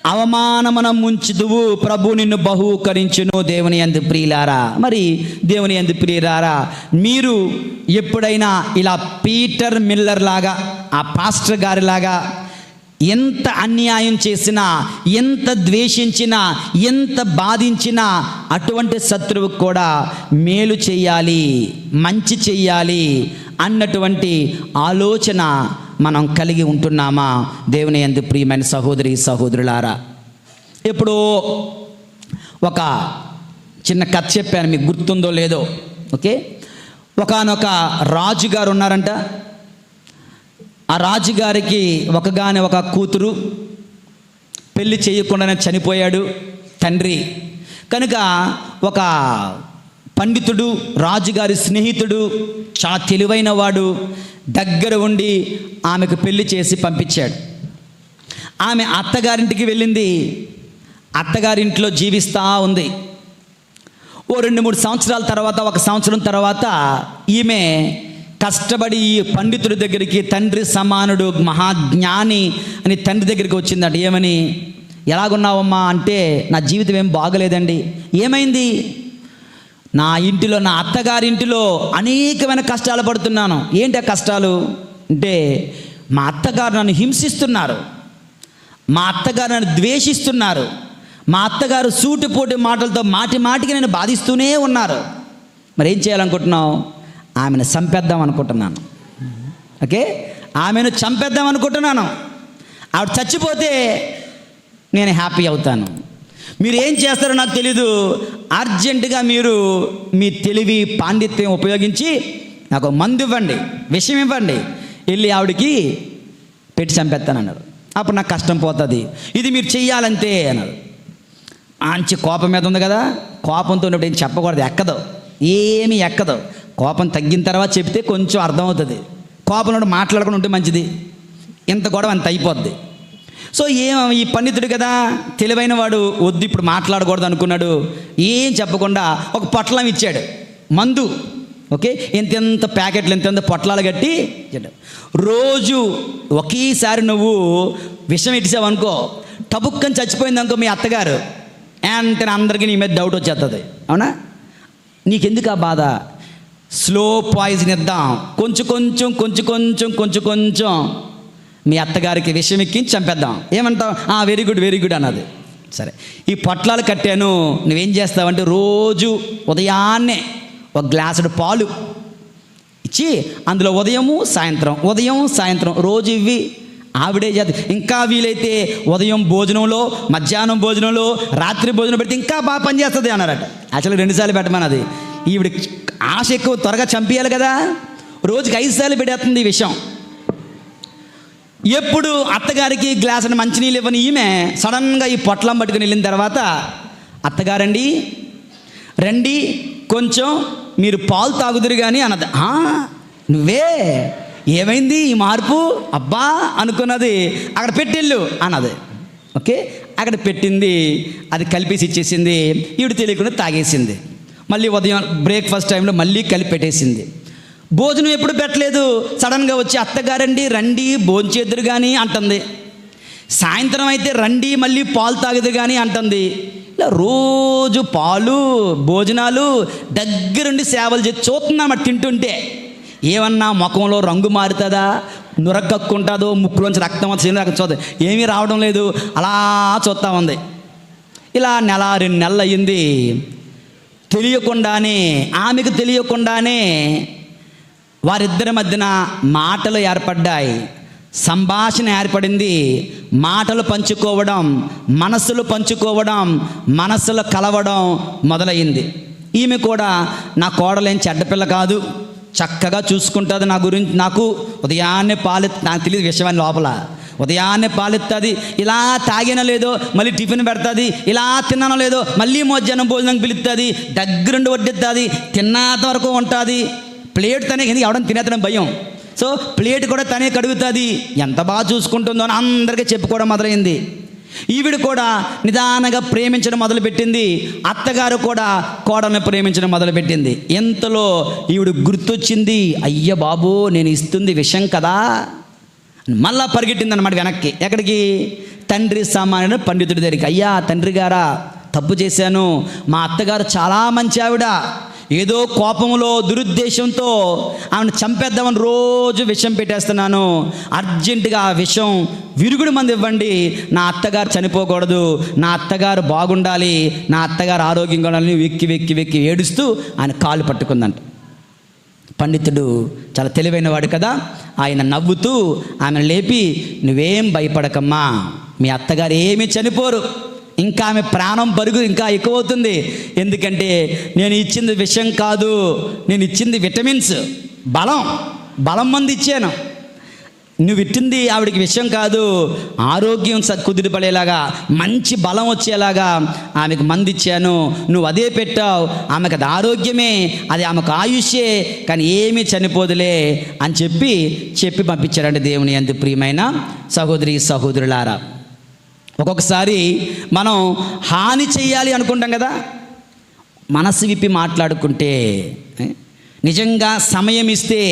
అవమానమున ముంచుదువు, ప్రభు నిన్ను బహూకరించును. దేవుని యందు ప్రియులారా, మరి దేవుని యందు ప్రియులారా, మీరు ఎప్పుడైనా ఇలా పీటర్ మిల్లర్ లాగా, ఆ పాస్టర్ గారిలాగా ఎంత అన్యాయం చేసినా, ఎంత ద్వేషించినా, ఎంత బాధించినా అటువంటి శత్రువుకు కూడా మేలు చెయ్యాలి, మంచి చెయ్యాలి అన్నటువంటి ఆలోచన మనం కలిగి ఉంటున్నామా? దేవుని యందు ప్రియమైన సహోదరి సహోదరులారా, ఎప్పుడో ఒక చిన్న కథ చెప్పాను, మీకు గుర్తుందో లేదో. ఓకే, ఒకానొక రాజుగారు ఉన్నారంట. ఆ రాజుగారికి ఒక కూతురు, పెళ్లి చేయకుండానే చనిపోయాడు తండ్రి. కనుక ఒక పండితుడు, రాజుగారి స్నేహితుడు, చాలా తెలివైన వాడు దగ్గర ఉండి ఆమెకు పెళ్లి చేసి పంపించాడు. ఆమె అత్తగారింటికి వెళ్ళింది. అత్తగారింట్లో జీవిస్తూ ఉంది. ఓ 2-3 సంవత్సరాల తర్వాత, 1 సంవత్సరం తర్వాత ఈమె కష్టపడి ఈ పండితుడి దగ్గరికి, తండ్రి సమానుడు, మహాజ్ఞాని అని తండ్రి దగ్గరికి వచ్చిందంట. ఏమని? ఎలాగున్నావమ్మా అంటే, నా జీవితం ఏం బాగలేదండి. ఏమైంది? నా ఇంటిలో, నా అత్తగారింటిలో అనేకమైన కష్టాలు పడుతున్నాను. ఏంటి ఆ కష్టాలు అంటే, మా అత్తగారు నన్ను హింసిస్తున్నారు, మా అత్తగారు నన్ను ద్వేషిస్తున్నారు, మా అత్తగారు సూటిపోటి మాటలతో మాటి మాటికి నేను బాధిస్తూనే ఉన్నారు. మరి ఏం చేయాలనుకుంటున్నావు? ఆమెను చంపేద్దాం అనుకుంటున్నాను. ఓకే, ఆమెను చంపేద్దాం అనుకుంటున్నాను. ఆవిడ చచ్చిపోతే నేను హ్యాపీ అవుతాను. మీరు ఏం చేస్తారో నాకు తెలీదు, అర్జెంటుగా మీరు మీ తెలివి పాండిత్యం ఉపయోగించి నాకు మందు ఇవ్వండి, విషయం ఇవ్వండి, వెళ్ళి ఆవిడికి పెట్టి చంపేస్తానన్నారు. అప్పుడు నాకు కష్టం పోతుంది, ఇది మీరు చెయ్యాలంతే అన్నారు. మంచి కోపం మీద ఉంది కదా, కోపంతో ఉన్నప్పుడు ఏం చెప్పకూడదు, ఎక్కదు, ఏమీ ఎక్కదు. కోపం తగ్గిన తర్వాత చెప్తే కొంచెం అర్థమవుతుంది. కోపంలో మాట్లాడకుండా ఉంటే మంచిది, ఇంత గొడవ అంత అయిపోద్ది. సో ఈ పండితుడు కదా, తెలివైన వాడు, వద్దు ఇప్పుడు మాట్లాడకూడదు అనుకున్నాడు. ఏం చెప్పకుండా ఒక పొట్లం ఇచ్చాడు, మందు. ఓకే, ఎంతెంత ప్యాకెట్లు, ఎంతెంత పొట్లాలు కట్టి రోజు ఒకేసారి నువ్వు విషం ఇచ్చావు అనుకో, టబుక్కని చచ్చిపోయింది అనుకో మీ అత్తగారు, అంటే అందరికీ నీ మీద డౌట్ వచ్చేస్తుంది. అవునా? నీకెందుకు ఆ బాధ? స్లో పాయిజన్ ఇద్దాం, కొంచెం మీ అత్తగారికి విషయం ఎక్కించి చంపేద్దాం. ఏమంటావు? వెరీ గుడ్ అన్నది. సరే, ఈ పొట్లాలు కట్టాను, నువ్వేం చేస్తావంటే రోజు ఉదయాన్నే 1 గ్లాసుడు పాలు ఇచ్చి అందులో ఉదయం సాయంత్రం రోజు ఇవి ఆవిడే చేత. ఇంకా వీలైతే ఉదయం భోజనంలో, మధ్యాహ్నం భోజనంలో, రాత్రి భోజనం పెడితే ఇంకా బాగా పనిచేస్తుంది అన్నారట. యాక్చువల్గా 2 సార్లు పెట్టమన్నది. ఈవిడ ఆశ ఎక్కువ, త్వరగా చంపేయాలి కదా, రోజుకి 5 సార్లు పెట్టేస్తుంది ఈ విషయం. ఎప్పుడు అత్తగారికి గ్లాసుని మంచినీళ్ళు ఇవ్వని ఈమె సడన్గా ఈ పొట్లం పట్టుకుని వెళ్ళిన తర్వాత, అత్తగారండి రండి, కొంచెం మీరు పాలు తాగుదురు కానీ అన్నది. నువ్వే, ఏమైంది ఈ మార్పు? అబ్బా అనుకున్నది. అక్కడ పెట్టిల్లు అన్నది. ఓకే, అక్కడ పెట్టింది, అది కలిపేసి ఇచ్చేసింది. ఈవిడ తెలియకుండా తాగేసింది. మళ్ళీ ఉదయం బ్రేక్ఫాస్ట్ టైంలో మళ్ళీ కలిపి పెట్టేసింది. భోజనం ఎప్పుడు పెట్టలేదు, సడన్గా వచ్చి అత్తగారండి రండి భోంచేద్దురు కానీ అంటుంది. సాయంత్రం అయితే రండి మళ్ళీ పాలు తాగుదురు కానీ అంటుంది. ఇలా రోజు పాలు, భోజనాలు, దగ్గరుండి సేవలు చేసి చూస్తున్నాం. తింటుంటే ఏమన్నా ముఖంలో రంగు మారుతుందా, నురకక్కుంటుందో, ముక్కులోంచి రక్తం వచ్చి చూద్దాం, ఏమీ రావడం లేదు. అలా చూస్తూ ఉంది. ఇలా 1-2 నెలలు అయ్యింది. ఆమెకు తెలియకుండానే వారిద్దరి మధ్యన మాటలు ఏర్పడ్డాయి, సంభాషణ ఏర్పడింది. మాటలు పంచుకోవడం, మనసులు కలవడం మొదలయ్యింది. ఈమె కూడా నా కోడలేం చెడ్డపిల్ల కాదు, చక్కగా చూసుకుంటుంది నా గురించి, నాకు ఉదయాన్నే పాలు, నాకు తెలియదు విషయాన్ని లోపల ఉదయాన్నే పాలిస్తుంది, ఇలా తాగినా లేదో మళ్ళీ టిఫిన్ పెడుతుంది, ఇలా తిన్నానో లేదో మళ్ళీ మధ్యాహ్నం భోజనం పిలుస్తుంది, దగ్గరుండి వడ్డిస్తుంది, తిన్నంత వరకు ఉంటుంది. ప్లేట్ తనే ఎందుకు ఎవడని తినేతడం భయం, సో ప్లేట్ కూడా తనే కడుగుతుంది. ఎంత బాగా చూసుకుంటుందో అని అందరికీ చెప్పుకోవడం మొదలైంది. ఈవిడ కూడా నిదానంగా ప్రేమించడం మొదలుపెట్టింది. అత్తగారు కూడా కోడల్ని ప్రేమించడం మొదలుపెట్టింది. ఎంతలో ఈవిడ గుర్తొచ్చింది, అయ్య బాబు నేను ఇస్తుంది విషం కదా. మళ్ళా పరిగెట్టింది అన్నమాట వెనక్కి. ఎక్కడికి? తండ్రి సామాన్యుడు పండితుడి దగ్గరికి. అయ్యా తండ్రి గారా, తప్పు చేశాను. మా అత్తగారు చాలా మంచి ఆవిడ. ఏదో కోపంలో దురుద్దేశంతో ఆమెను చంపేద్దామని రోజు విషం పెట్టేస్తున్నాను. అర్జెంటుగా ఆ విషం విరుగుడు మంది ఇవ్వండి. నా అత్తగారు చనిపోకూడదు, నా అత్తగారు బాగుండాలి, నా అత్తగారు ఆరోగ్యంగా ఉండాలని వెక్కి వెక్కి వెక్కి ఏడుస్తూ ఆయన కాళ్ళు పట్టుకుందంట. పండితుడు చాలా తెలివైన వాడు కదా, ఆయన నవ్వుతూ ఆమెను లేపి, నువ్వేం భయపడకమ్మా, మీ అత్తగారు ఏమీ చనిపోరు, ఇంకా ఆమె ప్రాణం పరుగు ఇంకా ఎక్కువ అవుతుంది. ఎందుకంటే నేను ఇచ్చింది విషం కాదు, నేను ఇచ్చింది విటమిన్స్, బలం మంది ఇచ్చాను. నువ్వు ఇట్టింది ఆవిడికి విషయం కాదు, ఆరోగ్యం కుదిరిపడేలాగా మంచి బలం వచ్చేలాగా ఆమెకు మంది ఇచ్చాను. నువ్వు అదే పెట్టావు, ఆమెకు అది ఆరోగ్యమే, అది ఆమెకు ఆయుష్యే, కానీ ఏమీ చనిపోదులే అని చెప్పి పంపించారండి దేవుని యందు ప్రియమైన సహోదరి సహోదరులారా. ఒక్కొక్కసారి మనం హాని చేయాలి అనుకుంటాం కదా, మనసు విప్పి మాట్లాడుకుంటే, నిజంగా సమయం ఇస్తే,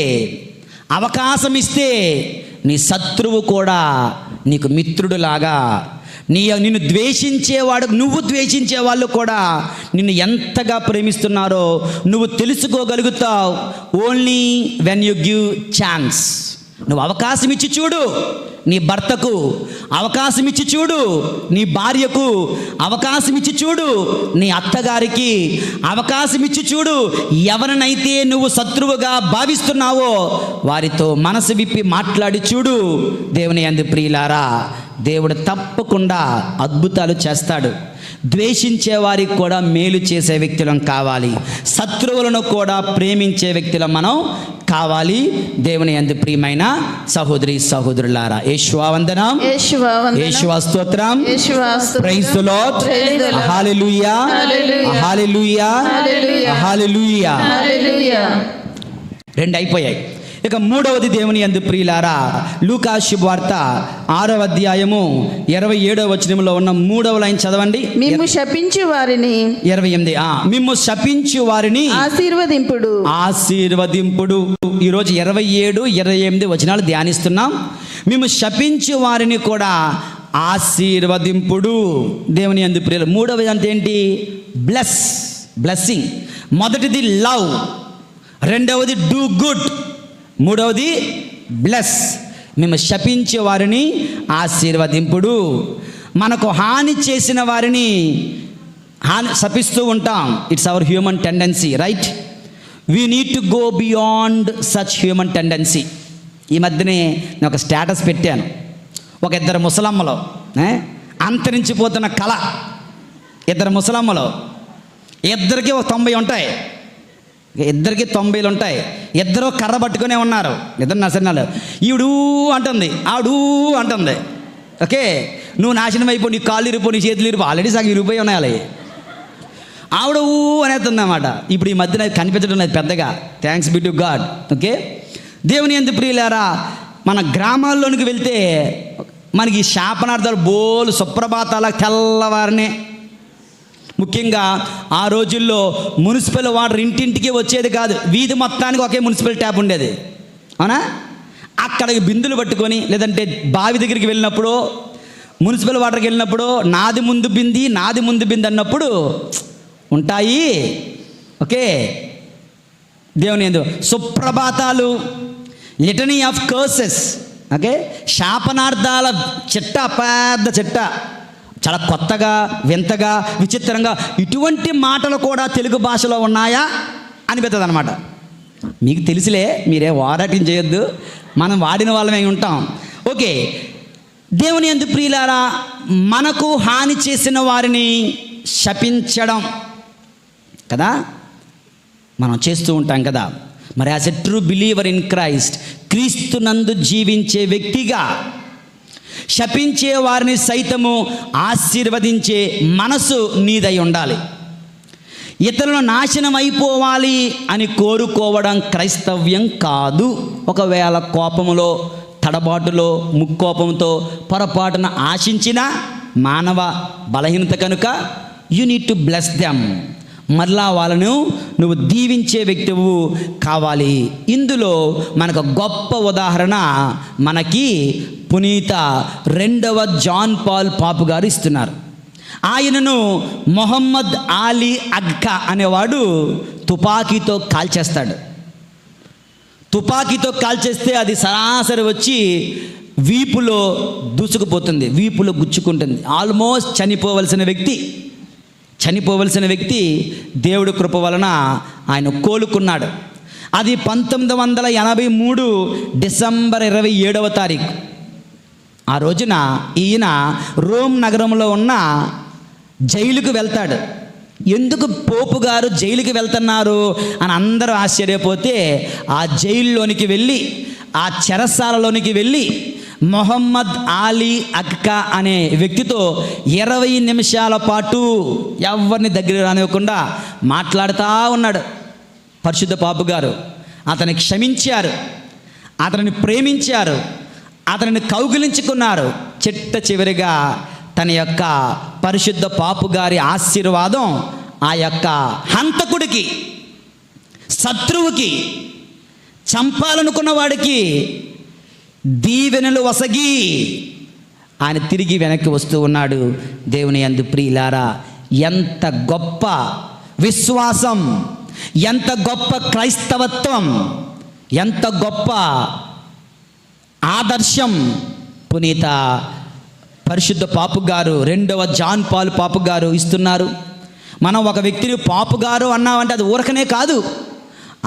అవకాశం ఇస్తే, నీ శత్రువు కూడా నీకు మిత్రుడులాగా, నిన్ను ద్వేషించేవాడు, నువ్వు ద్వేషించే వాళ్ళు కూడా నిన్ను ఎంతగా ప్రేమిస్తున్నారో నువ్వు తెలుసుకోగలుగుతావు. Only when you give chance. నువ్వు అవకాశం ఇచ్చి చూడు, నీ భర్తకు అవకాశం ఇచ్చి చూడు, నీ భార్యకు అవకాశం ఇచ్చి చూడు, నీ అత్తగారికి అవకాశం ఇచ్చి చూడు. ఎవరినైతే నువ్వు శత్రువుగా భావిస్తున్నావో వారితో మనసు విప్పి మాట్లాడి చూడు. దేవుని యందు ప్రియులారా, దేవుడు తప్పకుండా అద్భుతాలు చేస్తాడు. ద్వేషించే వారికి కూడా మేలు చేసే వ్యక్తులం కావాలి, శత్రువులను కూడా ప్రేమించే వ్యక్తులం మనం కావాలి. దేవుని యందు ప్రియమైన సహోదరి సహోదరులారా, యేషువా వందనం, యేషువా స్తోత్రం, ప్రైజ్ ది లార్డ్, హల్లెలూయా, హల్లెలూయా, హల్లెలూయా. 2 అయిపోయాయి. ఇక 3వది దేవుని యందు ప్రియులారా, లూకా శుభవార్త 6వ అధ్యాయము 27వ వచనంలో ఉన్న 3వ లైన్ చదవండి. మిమ్ము శపించు వారిని 28 మిమ్ము శపించు వారిని ఆశీర్వదింపుడు. ఈరోజు 27, 28 వచనాలు ధ్యానిస్తున్నాం. మిమ్ము శపించు వారిని కూడా ఆశీర్వదింపుడు. దేవుని యందు ప్రియులు, 3వది అంటే ఏంటి? బ్లెస్సింగ్. మొదటిది లవ్, 2వది డూ గుడ్, 3వది బ్లెస్. మేము శపించే వారిని ఆశీర్వదింపుడు. మనకు హాని చేసిన వారిని శపిస్తూ ఉంటాం. It's our human tendency, right? We need to go beyond such human tendency. ఈ మధ్యనే నేను ఒక స్టేటస్ పెట్టాను. ఒక 2 ముసలమ్మలో అంతరించిపోతున్న కళ. 2 ముసలమ్మలో, ఇద్దరికి 90 ఉంటాయి, ఇద్దరికి 90 ఉంటాయి. ఇద్దరు కర్ర పట్టుకునే ఉన్నారు, ఇద్దరు నసరినాలు. ఈవిడు అంటుంది, ఆవిడు అంటుంది. ఓకే, నువ్వు నాశనం అయిపో, నీ కాళ్ళు ఇరిపో, నీ చేతులు ఇరిపో, ఆల్రెడీ సగం ఇరిపోయి ఉన్నాయి. అలాగే ఆవిడ అనేస్తుంది అన్నమాట. ఇప్పుడు ఈ మధ్య నాకు కనిపించడం లేదు పెద్దగా, thanks be to God. Okay, దేవుని యందు ప్రియులారా, మన గ్రామాల్లోనికి వెళ్తే మనకి శాపనార్థాలు బోలు సుప్రభాతాల తెల్లవారినే. ముఖ్యంగా ఆ రోజుల్లో మున్సిపల్ వాటర్ ఇంటింటికి వచ్చేది కాదు, వీధి మొత్తానికి ఒకే మున్సిపల్ ట్యాప్ ఉండేది, అవునా? అక్కడికి బిందులు పట్టుకొని, లేదంటే బావి దగ్గరికి వెళ్ళినప్పుడు, మున్సిపల్ వాటర్కి వెళ్ళినప్పుడు నాది ముందు బింది అన్నప్పుడు ఉంటాయి. ఓకే, దేవుని యందు సుప్రభాతాలు, లిటనీ ఆఫ్ కర్సెస్. ఓకే, శాపనార్థాల చిట్ట, పెద్ద చిట్ట, చాలా కొత్తగా, వింతగా, విచిత్రంగా. ఇటువంటి మాటలు కూడా తెలుగు భాషలో ఉన్నాయా అనిపిస్తుంది అనమాట. మీకు తెలిసిలే, మీరే వారాటం చేయొద్దు, మనం వాడిన వాళ్ళమే ఉంటాం. ఓకే, దేవుని యందు ప్రియులారా, మనకు హాని చేసిన వారిని శపించడం కదా మనం చేస్తూ ఉంటాం కదా. మరి as a true believer in Christ, క్రీస్తునందు జీవించే వ్యక్తిగా శపించే వారిని సైతము ఆశీర్వదించే మనసు నీదై ఉండాలి. ఇతరులను నాశనం అయిపోవాలి అని కోరుకోవడం క్రైస్తవ్యం కాదు. ఒకవేళ కోపములో, తడబాటులో, ముక్కోపంతో పొరపాటున ఆశించిన మానవ బలహీనత కనుక you need to bless them. మరలా వాళ్ళను నువ్వు దీవించే వ్యక్తివు కావాలి. ఇందులో మనకు గొప్ప ఉదాహరణ మనకి పునీత 2వ జాన్ పాల్ పాపు గారు ఇస్తున్నారు. ఆయనను మొహమ్మద్ ఆలీ అగ్కా అనేవాడు తుపాకీతో కాల్చేస్తాడు. తుపాకీతో కాల్చేస్తే అది సరాసరి వచ్చి వీపులో దూసుకుపోతుంది, వీపులో గుచ్చుకుంటుంది. ఆల్మోస్ట్ చనిపోవలసిన వ్యక్తి దేవుడి కృప వలన ఆయన కోలుకున్నాడు. అది 1983 డిసెంబర్ 27వ తారీఖు. ఆ రోజున ఈయన రోమ్ నగరంలో ఉన్న జైలుకు వెళ్తాడు. ఎందుకు పోపు గారు జైలుకి వెళ్తున్నారు అని అందరూ ఆశ్చర్యపోతే, ఆ జైల్లోనికి వెళ్ళి, ఆ చెరసాలలోనికి వెళ్ళి మొహమ్మద్ ఆలీ అగ్కా అనే వ్యక్తితో 20 నిమిషాల పాటు ఎవరిని దగ్గర రానివ్వకుండా మాట్లాడుతూ ఉన్నాడు పరిశుద్ధ పాపు గారు. అతన్ని క్షమించారు, అతనిని ప్రేమించారు, అతనిని కౌగిలించుకున్నారు. చిట్ట చివరిగా తన యొక్క పరిశుద్ధ పాపు గారి ఆశీర్వాదం ఆ యొక్క హంతకుడికి, శత్రువుకి, చంపాలనుకున్న వాడికి దీవెనలు వసగి ఆయన తిరిగి వెనక్కి వస్తూ ఉన్నాడు. దేవుని యందు ప్రియులారా, ఎంత గొప్ప విశ్వాసం, ఎంత గొప్ప క్రైస్తవత్వం, ఎంత గొప్ప ఆదర్శం పునీత పరిశుద్ధ పాపు గారు 2వ జాన్ పాల్ పాపు గారు ఇస్తున్నారు. మనం ఒక వ్యక్తిని పాపు గారు అన్నామంటే అది ఊరకనే కాదు.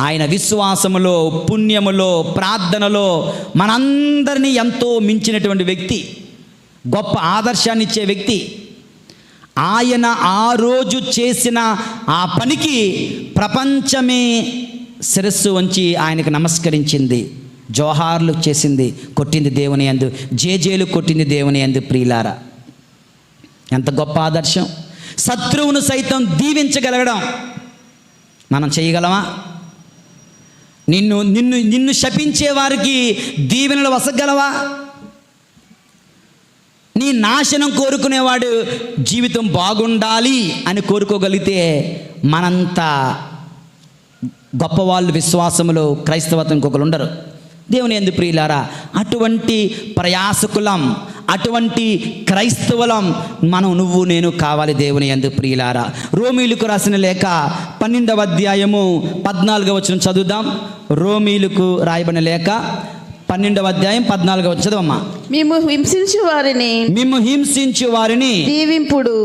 ఆయన విశ్వాసములో, పుణ్యములో, ప్రార్థనలో మనందరినీ ఎంతో మించినటువంటి వ్యక్తి, గొప్ప ఆదర్శాన్ని ఇచ్చే వ్యక్తి. ఆయన ఆ రోజు చేసిన ఆ పనికి ప్రపంచమే శిరస్సు వంచి ఆయనకు నమస్కరించింది, జోహార్లు చేసింది, కొట్టింది దేవుని యందు, జేజేలు కొట్టింది దేవుని యందు. ప్రియులారా, ఎంత గొప్ప ఆదర్శం! శత్రువును సైతం దీవించగలగడం మనం చేయగలమా? నిన్ను శపించే వారికి దీవెనలు వసగలవా? నీ నాశనం కోరుకునేవాడు జీవితం బాగుండాలి అని కోరుకోగలిగితే మనంత గొప్పవాళ్ళు విశ్వాసములో, క్రైస్తవత్వం ఇంకొకరు ఉండరు. దేవుని యందు ప్రియులారా, అటువంటి ప్రయాసకులం, అటువంటి క్రైస్తవులం నువ్వు నేను కావాలి. దేవుని యందు ప్రియులారా, రోమీలకు రాసిన లేఖ 12వ అధ్యాయము 14వ వచనం చదువుదాం. రోమీలకు రాయబడిన లేఖ 12వ అధ్యాయం 14వ వచనం చదవమ్మా. మేము హింసించు వారిని దీవింపుడు,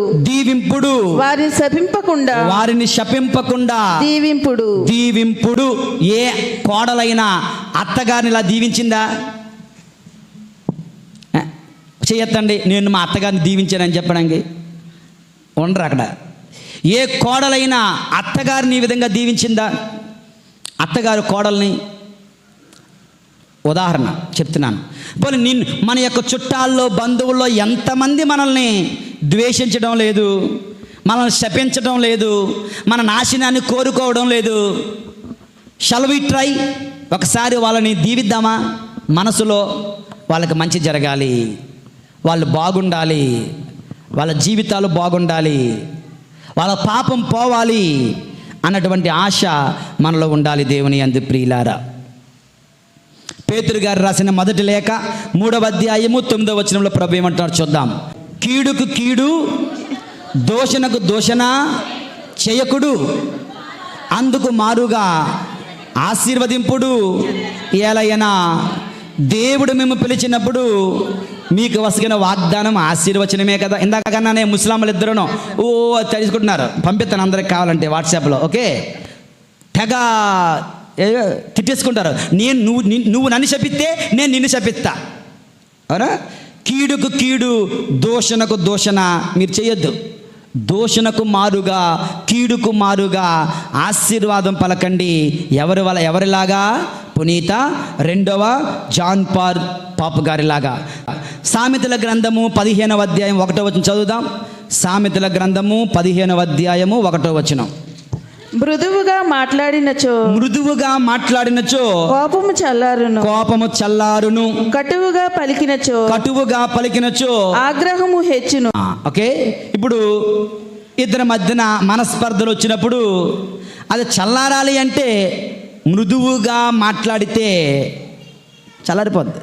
వారిని శపింపకుండా దీవింపుడు. ఏ కోడలైనా అత్తగారిని ఇలా దీవించిందా? చేయొద్దండి, నేను మా అత్తగారిని దీవించానని చెప్పడానికి ఉండరు అక్కడ. ఏ కోడలైనా అత్తగారిని ఈ విధంగా దీవించిందా? అత్తగారు కోడల్ని, ఉదాహరణ చెప్తున్నాను. పోనీ మన యొక్క చుట్టాల్లో, బంధువుల్లో ఎంతమంది మనల్ని ద్వేషించడం లేదు, మనల్ని శపించడం లేదు, మన నాశనాన్ని కోరుకోవడం లేదు. Shall we try? ఒకసారి వాళ్ళని దీవిద్దామా? మనసులో వాళ్ళకి మంచి జరగాలి, వాళ్ళు బాగుండాలి, వాళ్ళ జీవితాలు బాగుండాలి, వాళ్ళ పాపం పోవాలి అన్నటువంటి ఆశ మనలో ఉండాలి. దేవుని యందు ప్రియులారా, పేతురు గారు రాసిన మొదటి లేఖ 3వ అధ్యాయము 9వ వచనంలో ప్రభు ఏమంటున్నాడు చూద్దాం. కీడుకు కీడు, దోషణకు దోషణ చేయకుడు, అందుకు మారుగా ఆశీర్వదింపుడు. ఎలయనా దేవుడు మేము పిలిచినప్పుడు మీకు వసగిన వాగ్దానం ఆశీర్వచనమే కదా. ఇందాక కన్నా నేను ముస్లాంలు ఇద్దరును తెలుసుకుంటున్నారు, పంపిస్తాను అందరికి కావాలంటే వాట్సాప్లో. ఓకే, తెగ తిట్టేసుకుంటారు. నువ్వు నన్ను శపిస్తే నేను నిన్ను శపిస్తా. అవునా? కీడుకు కీడు, దోషణకు దోషణ మీరు చేయొద్దు. దోషణకు మారుగా, కీడుకు మారుగా ఆశీర్వాదం పలకండి. ఎవరిలాగా? పునీత 2వ జాన్ పాల్ పాపు గారిలాగా. సామెతల గ్రంథము 15వ అధ్యాయం 1వ వచనం చదువుదాం. సామెతల గ్రంథము 15వ అధ్యాయము 1వ వచనం. మృదువుగా మాట్లాడినచో కోపము చల్లారును. కటువుగా పలికినచో ఆగ్రహము హెచ్చును. ఓకే, ఇప్పుడు ఇద్దరి మధ్యన మనస్పర్ధలు వచ్చినప్పుడు అది చల్లారాలి అంటే మృదువుగా మాట్లాడితే చల్లారిపోద్ది.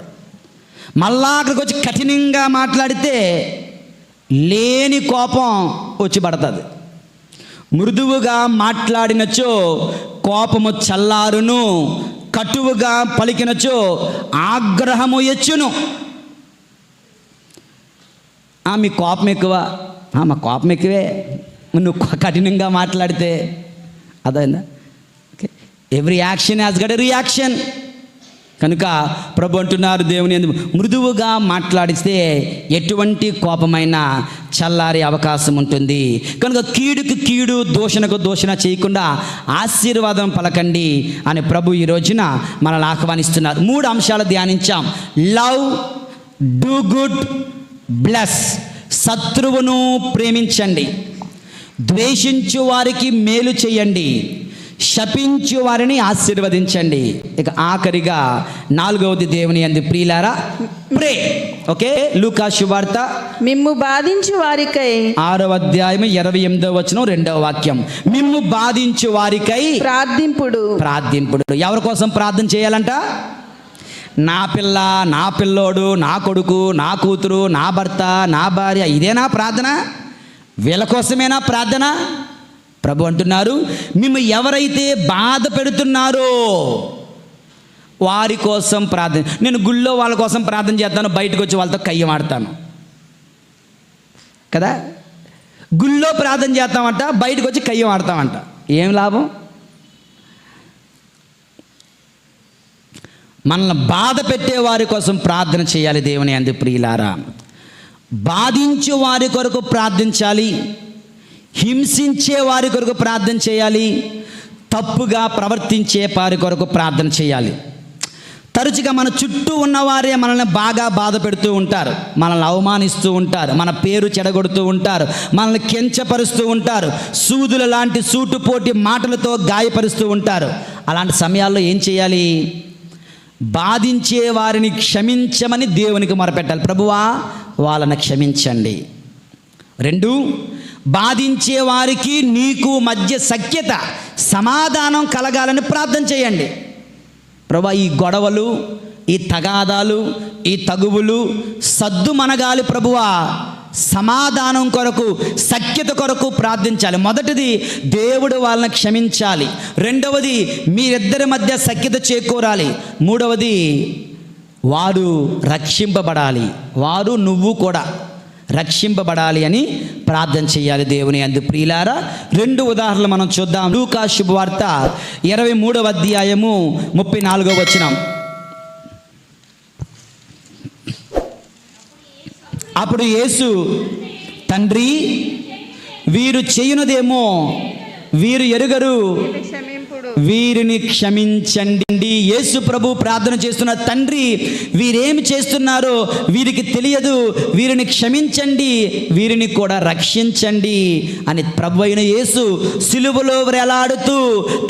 మళ్ళా అక్కడికి వచ్చి కఠినంగా మాట్లాడితే లేని కోపం వచ్చి పడుతుంది. మృదువుగా మాట్లాడినచో కోపము చల్లారును, కటువుగా పలికినచో ఆగ్రహము ఎచ్చును. మీ కోపం ఎక్కువ, మా కోపం ఎక్కువే, నువ్వు కఠినంగా మాట్లాడితే అదైందా? Okay, every action has got a reaction. కనుక ప్రభు అంటున్నారు, దేవుని యందు మృదువుగా మాట్లాడిస్తే ఎటువంటి కోపమైనా చల్లారే అవకాశం ఉంటుంది. కనుక కీడుకు కీడు, దూషణకు దూషణ చేయకుండా ఆశీర్వాదం పలకండి అని ప్రభు ఈ రోజున మనల్ని ఆహ్వానిస్తున్నారు. 3 అంశాలు ధ్యానించాం. Love, do good, bless. శత్రువును ప్రేమించండి, ద్వేషించు వారికి మేలు చేయండి, శపించు వారిని ఆశీర్వదించండి. ఇక ఆఖరిగా 4వది దేవుని యందు ప్రియులారా ప్రే. ఓకే, లూకా శుభవార్త మిమ్ము బాధించు వారికై 6వ అధ్యాయం 28వ వచనం 2వ వాక్యం. మిమ్ము బాధించు వారికై ప్రార్థింపుడు. ఎవరి కోసం ప్రార్థన చేయాలంట? నా పిల్ల, నా పిల్లోడు, నా కొడుకు, నా కూతురు, నా భర్త, నా భార్య, ఇదేనా ప్రార్థన? వీళ్ళ కోసమేనా ప్రార్థన? ప్రభు అంటున్నారు, మిమ్ము ఎవరైతే బాధ పెడుతున్నారో వారి కోసం ప్రార్థన. నేను గుళ్ళో వాళ్ళ కోసం ప్రార్థన చేస్తాను, బయటకు వచ్చి వాళ్ళతో కయ్యం ఆడతాను కదా. గుళ్ళో ప్రార్థన చేస్తామంట, బయటకు వచ్చి కయ్యం ఆడతామంట. ఏం లాభం? మనల్ని బాధ పెట్టే వారి కోసం ప్రార్థన చేయాలి. దేవుని యందు ప్రియులారా, బాధించే వారి కొరకు ప్రార్థించాలి, హింసించే వారి కొరకు ప్రార్థన చేయాలి, తప్పుగా ప్రవర్తించే వారి కొరకు ప్రార్థన చేయాలి. తరచుగా మన చుట్టూ ఉన్నవారే మనల్ని బాగా బాధ పెడుతూ ఉంటారు, మనల్ని అవమానిస్తూ ఉంటారు, మన పేరు చెడగొడుతూ ఉంటారు, మనల్ని కించపరుస్తూ ఉంటారు, సూదుల లాంటి సూటుపోటి మాటలతో గాయపరుస్తూ ఉంటారు. అలాంటి సమయాల్లో ఏం చేయాలి? బాధించే వారిని క్షమించమని దేవునికి మొరపెట్టాలి. ప్రభువా, వాళ్ళని క్షమించండి. 2, బాధించే వారికి నీకు మధ్య సఖ్యత, సమాధానం కలగాలని ప్రార్థన చేయండి. ప్రభువా, ఈ గొడవలు, ఈ తగాదాలు, ఈ తగువులు సద్దు మనగాలి ప్రభువా. సమాధానం కొరకు, సఖ్యత కొరకు ప్రార్థించాలి. మొదటిది, దేవుడు వాళ్ళని క్షమించాలి. 2వది, మీరిద్దరి మధ్య సఖ్యత చేకూరాలి. 3వది, వారు రక్షింపబడాలి. వారు, నువ్వు కూడా రక్షింపబడాలి అని ప్రార్థన చేయాలి. దేవుని యందు ప్రియులారా, 2 ఉదాహరణలు మనం చూద్దాం. లూకా శుభవార్త 23వ అధ్యాయము 34వ వచనం. అప్పుడు యేసు, తండ్రి, వీరు చేయునదేమో వీరు ఎరుగరు, వీరిని క్షమించండి. యేసు ప్రభు ప్రార్థన చేస్తున్న, తండ్రి, వీరేమి చేస్తున్నారో వీరికి తెలియదు, వీరిని క్షమించండి, వీరిని కూడా రక్షించండి అని ప్రభు అయిన యేసు సిలువలో వేలాడుతూ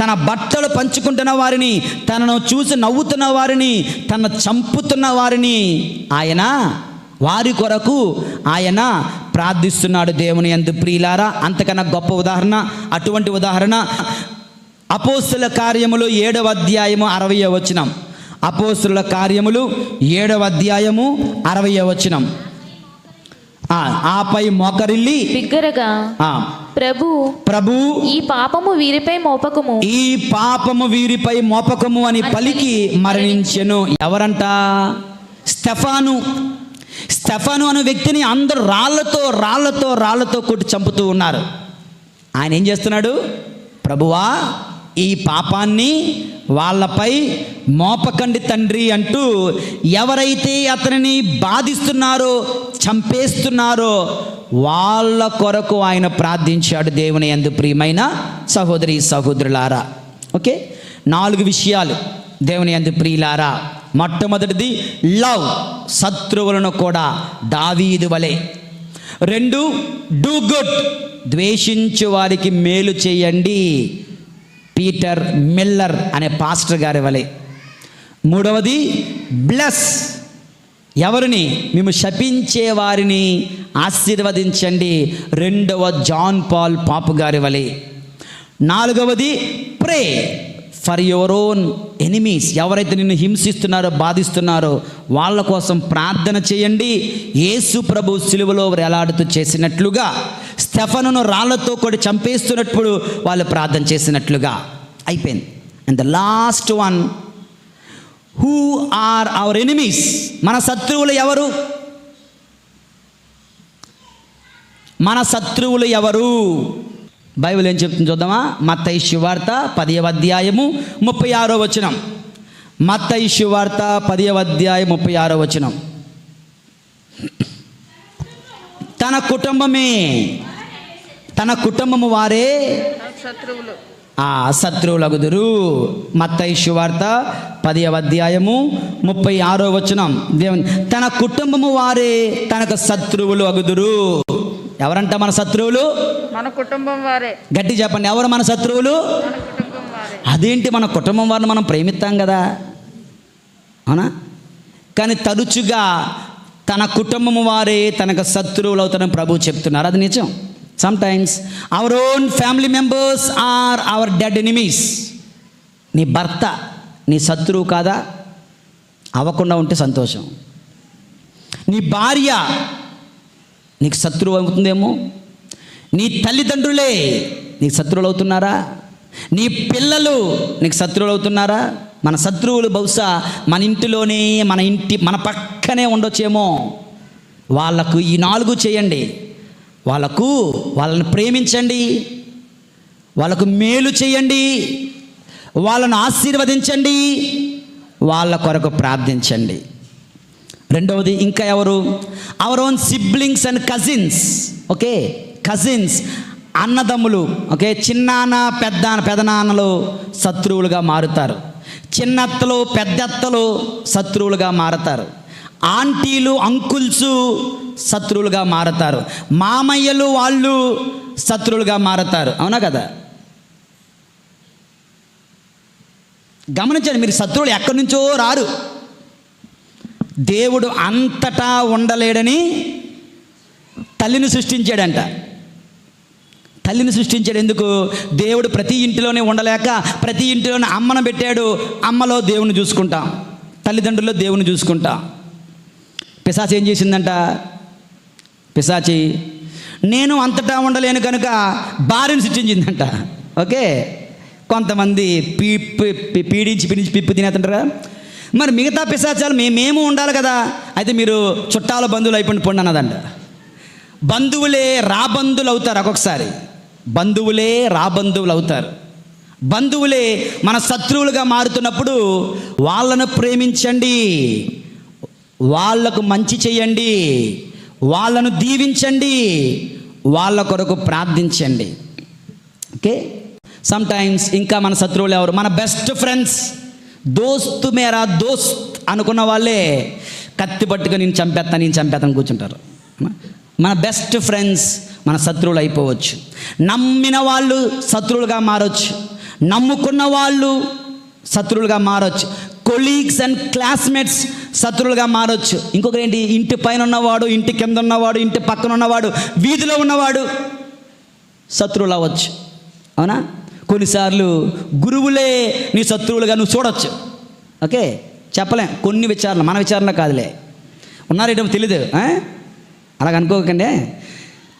తన బట్టలు పంచుకుంటున్న వారిని, తనను చూసి నవ్వుతున్న వారిని, తన చంపుతున్న వారిని ఆయన, వారి కొరకు ఆయన ప్రార్థిస్తున్నాడు. దేవుని యందు ప్రియులారా, అంతకన్నా గొప్ప ఉదాహరణ, అటువంటి ఉదాహరణ అపోస్తుల కార్యములు 7వ అధ్యాయము 60వ వచనం. అపోస్తుల కార్యములు 7వ అధ్యాయము 60వ వచనం. ఆపై మోకరిల్లి బిగ్గరగా, ప్రభు, ఈ పాపము వీరిపై మోపకము అని పలికి మరణించెను. ఎవరంట? స్టెఫాను అనే వ్యక్తిని అందరూ రాళ్లతో కొట్టి చంపుతూ ఉన్నారు. ఆయన ఏం చేస్తున్నాడు? ప్రభువా, ఈ పాపాన్ని వాళ్ళపై మోపకండి తండ్రి అంటూ ఎవరైతే అతనిని బాధిస్తున్నారో, చంపేస్తున్నారో వాళ్ళ కొరకు ఆయన ప్రార్థించాడు. దేవుని యందు ప్రియమైన సహోదరి సహోదరులారా, ఓకే, 4 విషయాలు దేవుని యందు ప్రియులారా. మొట్టమొదటిది లవ్. శత్రువులను కూడా దావీదు వలె. 2, డూ గుడ్, ద్వేషించు వారికి మేలు చేయండి, పీటర్ మిల్లర్ అనే పాస్టర్ గారి వలె. 3వది బ్లెస్, ఎవరిని? మేము శపించే వారిని ఆశీర్వదించండి, 2వ జాన్ పాల్ పాపు గారి వలె. 4వది pray for your own enemies, ఎవరైతే నిన్ను హింసిస్తున్నారో బాధిస్తున్నారో వాళ్ళ కోసం ప్రార్థన చేయండి, యేసు ప్రభు సిలువలో వేలాడుతూ చేసినట్లుగా, స్టెఫనును రాళ్లతో కొట్టి చంపేస్తున్నప్పుడు వాళ్ళు ప్రార్థన చేసినట్లుగా. అయిపోయింది. And the last one, who are our enemies, మన శత్రువులు ఎవరు? మన శత్రువులు ఎవరు? బైబిల్ ఏం చెప్తుంది చూద్దామా? మత్తయి సువార్త 10వ అధ్యాయము 36వ వచనం. మత్తయి సువార్త 10వ అధ్యాయం 36వ వచనం. తన కుటుంబమే, తన కుటుంబము వారే శత్రువులు శత్రువులగుదురు. మత్తయి సువార్త 10వ అధ్యాయము 36వ వచనం. దేవుని తన కుటుంబము వారే తనకు శత్రువులు అగుదురు. ఎవరంట మన శత్రువులు? మన కుటుంబం వారే. గట్టి చెప్పండి, ఎవరు మన శత్రువులు? మన కుటుంబం వారే. అదేంటి, మన కుటుంబం వారిని మనం ప్రేమిస్తాం కదా, అవునా? కానీ తరచుగా తన కుటుంబము వారే తనకు శత్రువులు అవుతారని ప్రభు చెప్తున్నారు. అది నిజం. Sometimes our own family members are our dead enemies. నీ భర్త నీ శత్రువు కాదా? అవ్వకుండా ఉంటే సంతోషం. నీ భార్య నీకు శత్రువు అవుతుందేమో. నీ తల్లిదండ్రులే నీకు శత్రువులు అవుతున్నారా? నీ పిల్లలు నీకు శత్రువులు అవుతున్నారా? మన శత్రువులు బహుశా మన ఇంటిలోనే, మన పక్కనే ఉండొచ్చేమో. వాళ్ళకు ఈ 4 చేయండి. వాళ్ళని ప్రేమించండి, వాళ్ళకు మేలు చేయండి, వాళ్ళను ఆశీర్వదించండి, వాళ్ళ కొరకు ప్రార్థించండి. 2వది ఇంకా ఎవరు? Our own siblings and cousins. Okay, cousins, అన్నదమ్ములు. ఓకే, చిన్నాన్న పెదనాన్నలు శత్రువులుగా మారుతారు. చిన్నత్తలు పెద్దత్తలు శత్రువులుగా మారతారు. ఆంటీలు అంకుల్స్ శత్రువులుగా మారతారు. మామయ్యలు వాళ్ళు శత్రువులుగా మారతారు. అవునా కదా? గమనించండి, మీరు శత్రువులు ఎక్కడి నుంచో రారు. దేవుడు అంతటా ఉండలేడని తల్లిని సృష్టించాడంట. తల్లిని సృష్టించాడు ఎందుకు? దేవుడు ప్రతి ఇంటిలోనే ఉండలేక ప్రతి ఇంటిలోనే అమ్మను పెట్టాడు. అమ్మలో దేవుని చూసుకుంటాం, తల్లిదండ్రుల్లో దేవుని చూసుకుంటాం. పిశాచి ఏం చేసిందంట? పిశాచి నేను అంతటా ఉండలేను కనుక భార్యను సృష్టించిందంట. ఓకే, కొంతమంది పీడించి పిప్పు తినేస్తుంటారా? మరి మిగతా పిశాచాలు మేము ఉండాలి కదా, అయితే మీరు చుట్టాల బంధువులు అయిపోయింది పొండి అన్నదంట. బంధువులే రాబంధువులు అవుతారు. ఒక్కొక్కసారి బంధువులే రాబంధువులు అవుతారు. బంధువులే మన శత్రువులుగా మారుతున్నప్పుడు వాళ్ళను ప్రేమించండి, వాళ్లకు మంచి చేయండి, వాళ్ళను దీవించండి, వాళ్ళ కొరకు ప్రార్థించండి. ఓకే, సమ్టైమ్స్ ఇంకా మన శత్రువులు ఎవరు? మన బెస్ట్ ఫ్రెండ్స్, దోస్తు మేరా దోస్త్ అనుకున్న వాళ్ళే కత్తి పట్టుకొని నేను చంపేస్తాను కూర్చుంటారు. మన బెస్ట్ ఫ్రెండ్స్ మన శత్రువులు అయిపోవచ్చు. నమ్మిన వాళ్ళు శత్రువులుగా మారవచ్చు, నమ్ముకున్న వాళ్ళు శత్రువులుగా మారవచ్చు. కొలీగ్స్ అండ్ క్లాస్మేట్స్ శత్రువులుగా మారవచ్చు. ఇంకొకటి ఏంటి? ఇంటి పైన ఉన్నవాడు, ఇంటి కింద ఉన్నవాడు, ఇంటి పక్కన ఉన్నవాడు, వీధిలో ఉన్నవాడు శత్రువులు అవ్వచ్చు. అవునా? కొన్నిసార్లు గురువులే నీ శత్రువులుగా నువ్వు చూడవచ్చు. ఓకే, చెప్పలేం. కొన్ని విచారణ, మన విచారణ కాదులే, ఉన్నారేటో తెలీదు, అలాగ అనుకోకండి.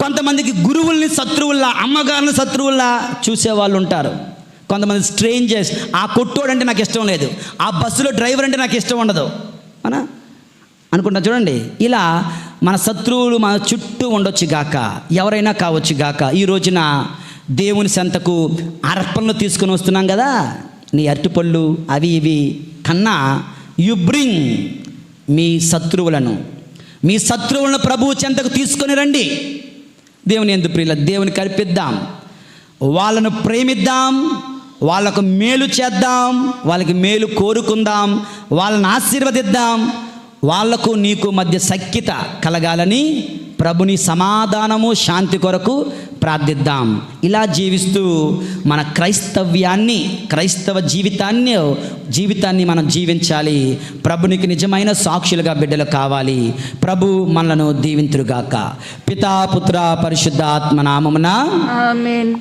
కొంతమందికి గురువుల్ని శత్రువుల్లా, అమ్మగారిని శత్రువుల్లా చూసేవాళ్ళు ఉంటారు. కొంతమంది స్ట్రేంజర్స్, ఆ కొట్టోడు అంటే నాకు ఇష్టం లేదు, ఆ బస్సులో డ్రైవర్ అంటే నాకు ఇష్టం ఉండదు అనా అనుకుంటా. చూడండి, ఇలా మన శత్రువులు మన చుట్టూ ఉండొచ్చు గాక, ఎవరైనా కావచ్చు గాక. ఈ రోజున దేవుని సంతకు అర్పణలు తీసుకొని వస్తున్నాం కదా, నీ అరటిపళ్ళు అవి ఇవి కన్నా యు బ్రింగ్ మీ శత్రువులను ప్రభువు చెంతకు తీసుకొని రండి. దేవుని యందు ప్రియుల, దేవుని కల్పిద్దాం, వాళ్ళను ప్రేమిద్దాం, వాళ్ళకు మేలు చేద్దాం, వాళ్ళకి మేలు కోరుకుందాం, వాళ్ళని ఆశీర్వదిద్దాం, వాళ్లకు నీకు మధ్య సఖ్యత కలగాలని ప్రభుని సమాధానము శాంతి కొరకు ప్రార్థిద్దాం. ఇలా జీవిస్తూ మన క్రైస్తవ జీవితాన్ని మనం జీవించాలి. ప్రభునికి నిజమైన సాక్షులుగా బిడ్డలు కావాలి. ప్రభు మనలను దీవింతురుగాక. పితా పుత్ర పరిశుద్ధాత్మ నామమున ఆమేన్.